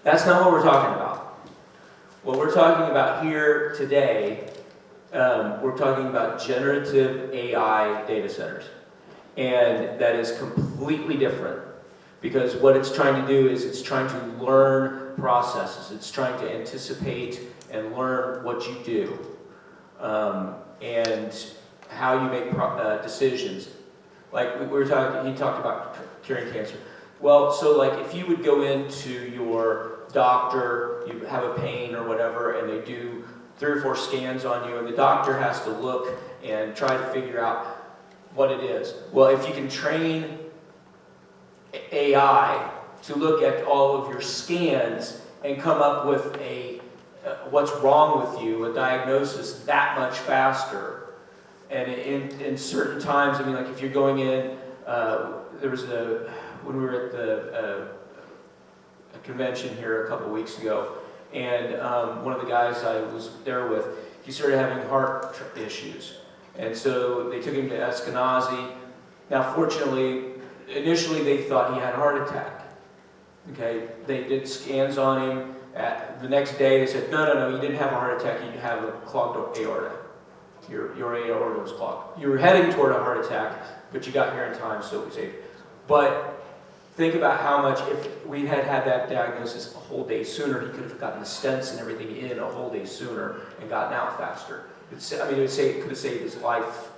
Speaker 2: That's not what we're talking about. What we're talking about here today, we're talking about generative AI data centers. And that is completely different, because what it's trying to do is it's trying to learn processes. It's trying to anticipate and learn what you do, and how you make decisions. Like we were talking, he talked about curing cancer. Well, so like if you would go into your doctor, you have a pain or whatever, and they do 3 or 4 scans on you, and the doctor has to look and try to figure out what it is. Well, if you can train AI to look at all of your scans and come up with what's wrong with you, a diagnosis that much faster. And in certain times, I mean, like if you're going in, there was when we were at a convention here a couple weeks ago, and one of the guys I was there with, he started having heart issues. And so they took him to Eskenazi. Now, fortunately, initially they thought he had a heart attack. Okay, they did scans on him. The next day they said, no, you didn't have a heart attack, you have a clogged aorta. Your aorta was clogged. You were heading toward a heart attack, but you got here in time, so it was safe. But think about how much, if we had that diagnosis a whole day sooner, he could have gotten the stents and everything in a whole day sooner and gotten out faster. It could have saved his life.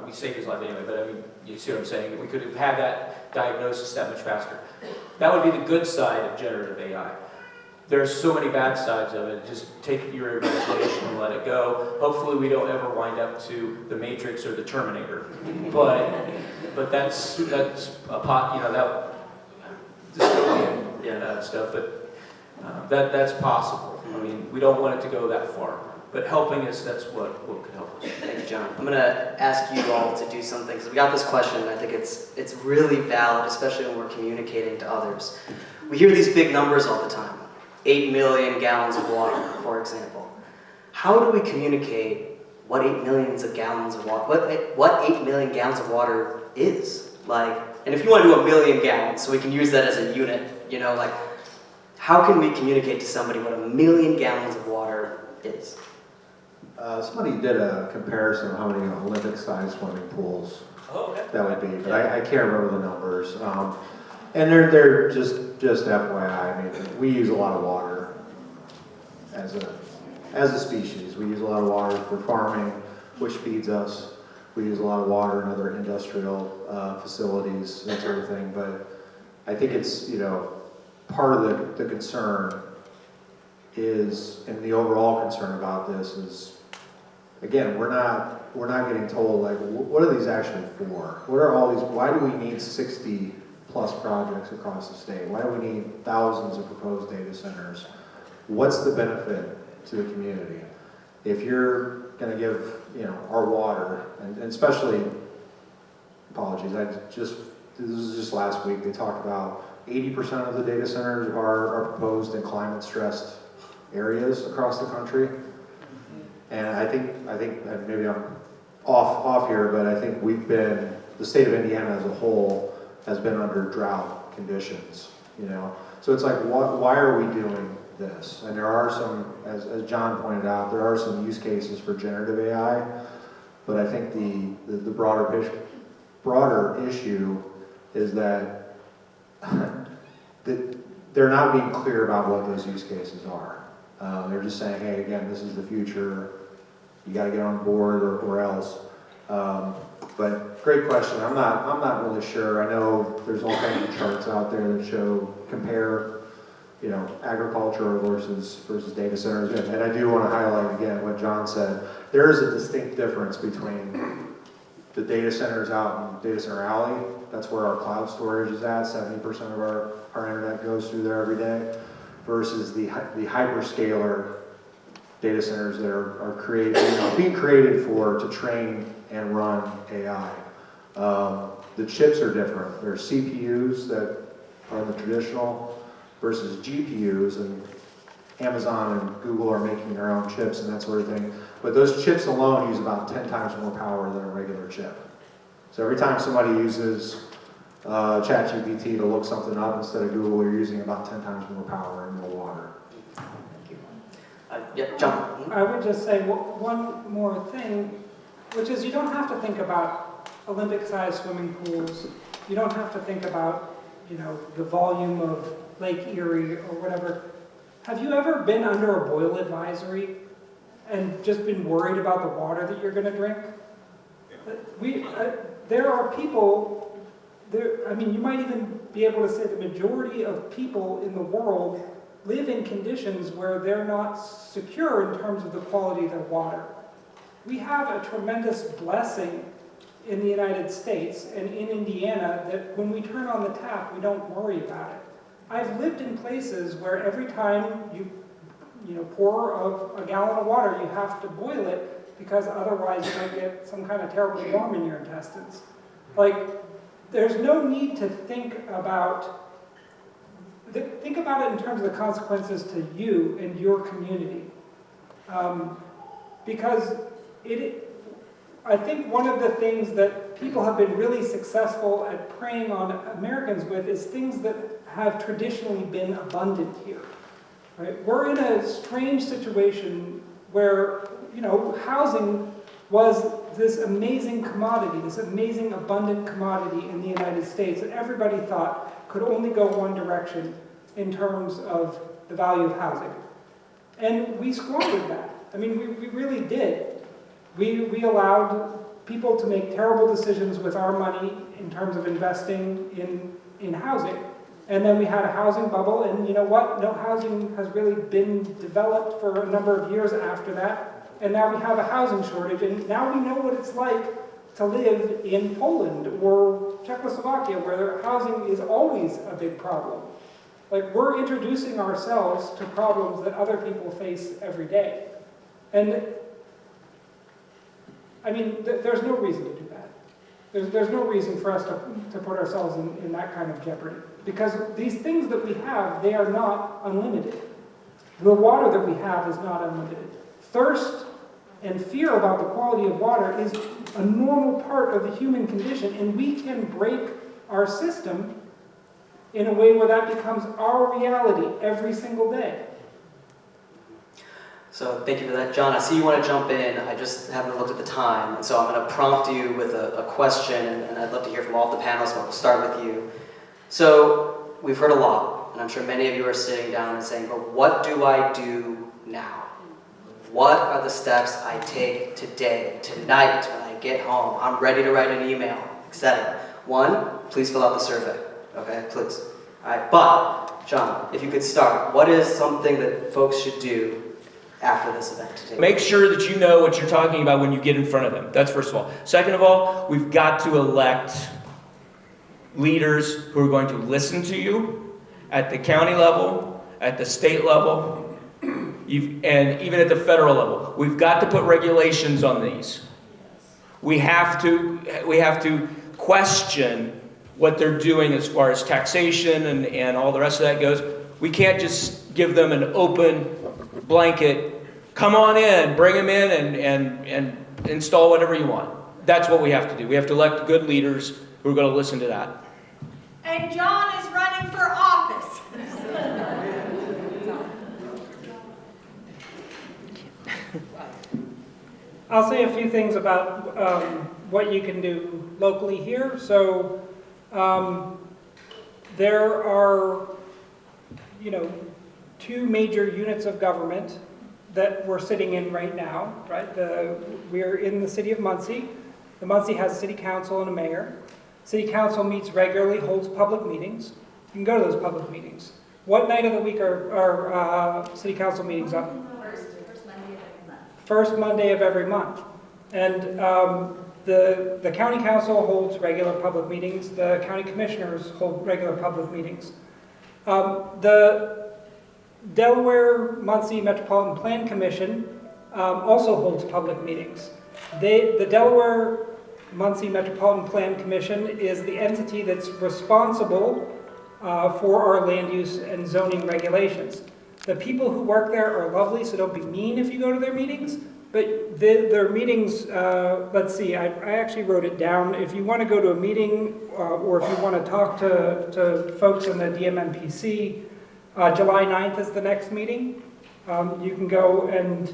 Speaker 2: We saved his life anyway, but I mean, you see what I'm saying? We could have had that diagnosis that much faster. That would be the good side of generative AI. There's so many bad sides of it. Just take your imagination and let it go. Hopefully we don't ever wind up to the Matrix or the Terminator. But that's a pot, that dystopian stuff, but that's possible. I mean, we don't want it to go that far. But helping us, that's what could help us.
Speaker 1: Thank you, John. I'm going to ask you all to do something, because we got this question, and I think it's really valid, especially when we're communicating to others. We hear these big numbers all the time. 8 million gallons of water, for example. How do we communicate what 8 million gallons of water, what 8 million gallons of water is? And if you want to do 1 million gallons, so we can use that as a unit, how can we communicate to somebody what 1 million gallons of water is?
Speaker 3: Somebody did a comparison of how many Olympic-sized swimming pools that would be, but I can't remember the numbers. And they're just FYI. I mean, we use a lot of water as a species. We use a lot of water for farming, which feeds us. We use a lot of water in other industrial facilities, that sort of thing. But I think it's part of the concern is, and the overall concern about this is, again, we're not getting told what are these actually for? What are all these? Why do we need 60 plus projects across the state? Why do we need thousands of proposed data centers? What's the benefit to the community? If you're going to give, our water, and especially, apologies, this was just last week, they talked about 80% of the data centers are proposed in climate-stressed areas across the country. And I think and maybe I'm off here, but I think the state of Indiana as a whole has been under drought conditions, So it's like, why are we doing this? And there are some, as John pointed out, there are some use cases for generative AI, but I think the broader issue is that they're not being clear about what those use cases are. They're just saying, hey, again, this is the future. You got to get on board or else. But great question. I'm not really sure. I know there's all kinds of charts out there that compare agriculture versus data centers. And I do want to highlight again what John said. There is a distinct difference between the data centers out in Data Center Alley. That's where our cloud storage is at. 70% of our internet goes through there every day, versus the hyperscaler data centers that are created, being created to train and run AI. The chips are different. There's CPUs that are the traditional versus GPUs, and Amazon and Google are making their own chips and that sort of thing. But those chips alone use about 10 times more power than a regular chip. So every time somebody uses ChatGPT to look something up instead of Google, you're using about 10 times more power and more water.
Speaker 1: Thank you. Yeah, John.
Speaker 4: I would just say one more thing, which is you don't have to think about Olympic-sized swimming pools. You don't have to think about, the volume of Lake Erie or whatever. Have you ever been under a boil advisory and just been worried about the water that you're going to drink? There are people, you might even be able to say the majority of people in the world live in conditions where they're not secure in terms of the quality of their water. We have a tremendous blessing in the United States and in Indiana that when we turn on the tap, we don't worry about it. I've lived in places where every time you pour a gallon of water, you have to boil it because otherwise you might get some kind of terrible worm in your intestines. There's no need to think about it in terms of the consequences to you and your community. Because I think one of the things that people have been really successful at preying on Americans with is things that have traditionally been abundant here. Right? We're in a strange situation where, housing was this amazing commodity, this amazing abundant commodity in the United States that everybody thought could only go one direction in terms of the value of housing. And we squandered that. We really did. We allowed people to make terrible decisions with our money in terms of investing in housing. And then we had a housing bubble, and you know what? No housing has really been developed for a number of years after that. And now we have a housing shortage, and now we know what it's like to live in Poland or Czechoslovakia, where housing is always a big problem. We're introducing ourselves to problems that other people face every day. And there's no reason to do that. There's no reason for us to put ourselves in that kind of jeopardy. Because these things that we have, they are not unlimited. The water that we have is not unlimited. Thirst and fear about the quality of water is a normal part of the human condition, and we can break our system in a way where that becomes our reality every single day.
Speaker 1: So thank you for that. John, I see you want to jump in. I just haven't looked at the time, and so I'm going to prompt you with a question, and I'd love to hear from all the panelists, but we'll start with you. So we've heard a lot, and I'm sure many of you are sitting down and saying, but what do I do now? What are the steps I take today, tonight, when I get home? I'm ready to write an email, etc. One, please fill out the survey. Okay, please. All right, but, John, if you could start, what is something that folks should do after this event?
Speaker 2: Make sure that you know what you're talking about when you get in front of them. That's first of all. Second of all, we've got to elect leaders who are going to listen to you at the county level, at the state level, and even at the federal level. We've got to put regulations on these. We have to question what they're doing as far as taxation and all the rest of that goes. We can't just give them an open blanket, come on in, bring them in and install whatever you want. That's what we have to do. We have to elect good leaders who are going to listen to that.
Speaker 6: And John is running for office.
Speaker 4: I'll say a few things about what you can do locally here. So there are, two major units of government that we're sitting in right now, right? We're in the city of Muncie. The Muncie has a city council and a mayor. City council meets regularly, holds public meetings. You can go to those public meetings. What night of the week are city council meetings on? First Monday of every month. And the county council holds regular public meetings. The county commissioners hold regular public meetings. The Delaware Muncie Metropolitan Plan Commission also holds public meetings. The Delaware Muncie Metropolitan Plan Commission is the entity that's responsible for our land use and zoning regulations. The people who work there are lovely, so don't be mean if you go to their meetings. But their meetings, let's see, I actually wrote it down. If you want to go to a meeting or if you want to talk to folks in the DMMPC, July 9th is the next meeting. You can go and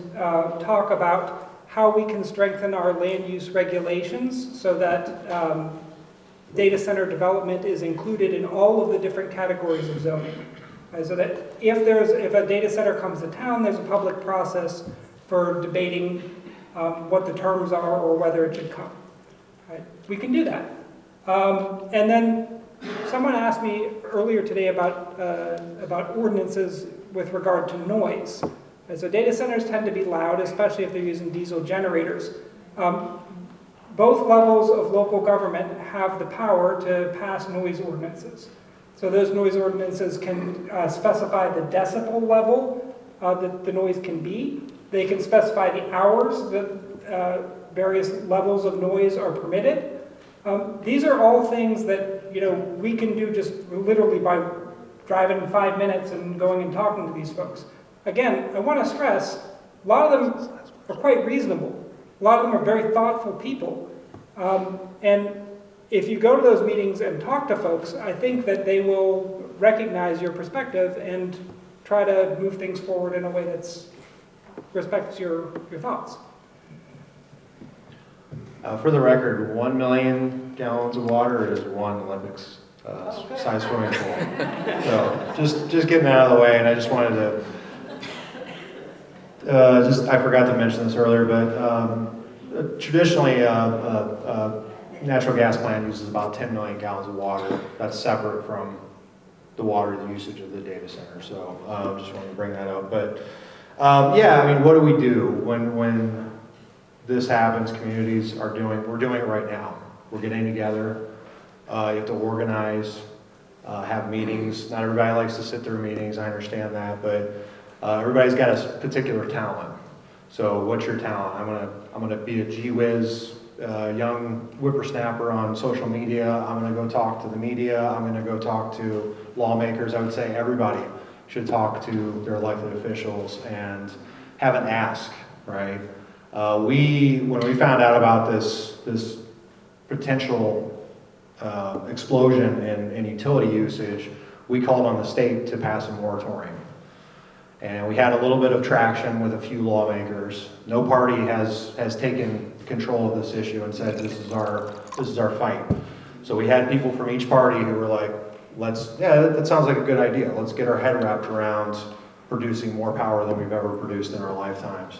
Speaker 4: talk about how we can strengthen our land use regulations so that data center development is included in all of the different categories of zoning. So that if a data center comes to town, there's a public process for debating what the terms are or whether it should come. Right? We can do that. And then someone asked me earlier today about ordinances with regard to noise. And so data centers tend to be loud, especially if they're using diesel generators. Both levels of local government have the power to pass noise ordinances. So those noise ordinances can specify the decibel level that the noise can be. They can specify the hours that various levels of noise are permitted. These are all things that we can do just literally by driving 5 minutes and going and talking to these folks. Again, I want to stress, a lot of them are quite reasonable. A lot of them are very thoughtful people. And if you go to those meetings and talk to folks, I think that they will recognize your perspective and try to move things forward in a way that respects your thoughts.
Speaker 3: For the record, 1 million gallons of water is one Olympics size swimming pool. So just getting that out of the way, and I just wanted to I forgot to mention this earlier, but traditionally natural gas plant uses about 10 million gallons of water. That's separate from the water usage of the data center. So just wanted to bring that up. But yeah, I mean, what do we do when this happens? Communities are we're doing it right now. We're getting together. You have to organize, have meetings. Not everybody likes to sit through meetings, I understand that, but everybody's got a particular talent. So what's your talent? I'm gonna be a gee whiz young whippersnapper on social media. I'm gonna go talk to the media. I'm gonna go talk to lawmakers. I would say everybody should talk to their elected officials and have an ask, right? When we found out about this potential explosion in utility usage, we called on the state to pass a moratorium. And we had a little bit of traction with a few lawmakers. No party has taken control of this issue and said this is our fight. So we had people from each party who were like, that sounds like a good idea. Let's get our head wrapped around producing more power than we've ever produced in our lifetimes.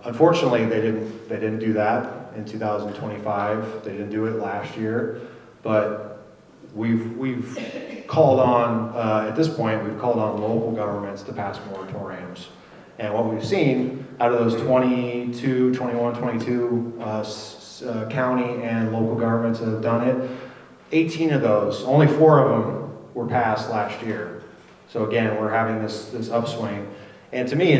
Speaker 3: Unfortunately, they didn't do that in 2025. They didn't do it last year, but we've called on, at this point, we've called on local governments to pass moratoriums. And what we've seen out of those 22 county and local governments that have done it, 18 of those, only 4 of them were passed last year. So again, we're having this upswing. And to me,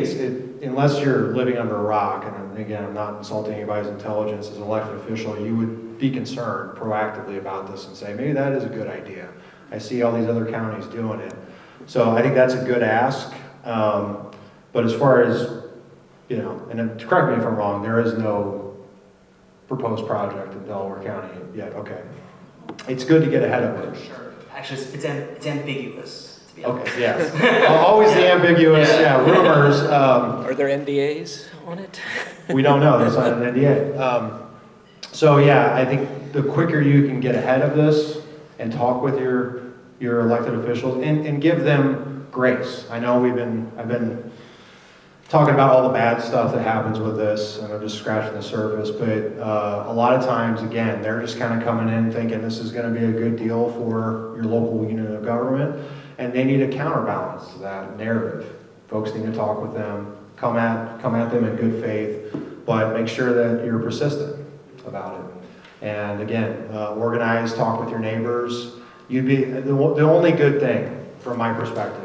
Speaker 3: unless you're living under a rock, and again, I'm not insulting anybody's intelligence as an elected official, you would be concerned proactively about this and say, maybe that is a good idea. I see all these other counties doing it. So I think that's a good ask. But as far as, and correct me if I'm wrong, there is no proposed project in Delaware County yet. Okay. It's good to get ahead of it.
Speaker 1: Sure. Actually, it's ambiguous, to be honest.
Speaker 3: Okay, yes. Always the ambiguous, rumors.
Speaker 7: Are there NDAs on it?
Speaker 3: We don't know. There's not an NDA. So yeah, I think the quicker you can get ahead of this and talk with your elected officials and give them grace. I know I've been talking about all the bad stuff that happens with this, and I'm just scratching the surface, but a lot of times, again, they're just kind of coming in thinking this is going to be a good deal for your local unit of government, and they need a counterbalance to that narrative. Folks need to talk with them, come at them in good faith, but make sure that you're persistent about it. And again, organize, talk with your neighbors. You'd be the only good thing from my perspective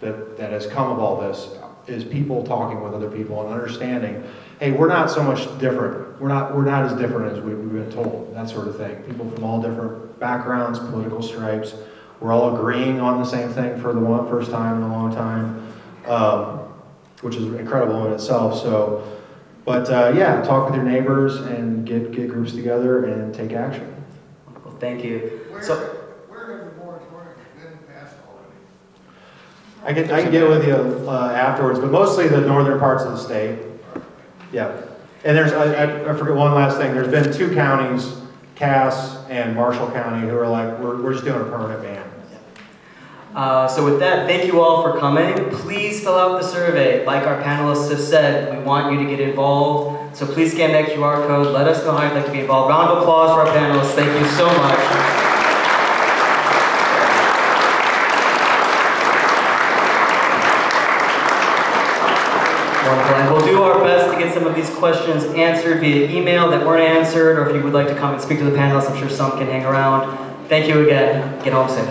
Speaker 3: that has come of all this is people talking with other people and understanding, hey, we're not so much different. We're not as different as we've been told, that sort of thing. People from all different backgrounds, political stripes, we're all agreeing on the same thing for the first time in a long time, which is incredible in itself. So, but yeah, talk with your neighbors and get groups together and take action.
Speaker 1: Well, thank you.
Speaker 8: Where has the moratorium been passed already?
Speaker 3: I can get with you afterwards, but mostly the northern parts of the state. Yeah. And there's, I forget one last thing. There's been 2 counties, Cass and Marshall County, who are like, we're just doing a permanent ban.
Speaker 1: So with that, thank you all for coming. Please fill out the survey. Like our panelists have said, we want you to get involved. So please scan that QR code. Let us know how you'd like to be involved. Round of applause for our panelists. Thank you so much. Wonderful. And we'll do our best to get some of these questions answered via email that weren't answered, or if you would like to come and speak to the panelists, I'm sure some can hang around. Thank you again. Get home safe.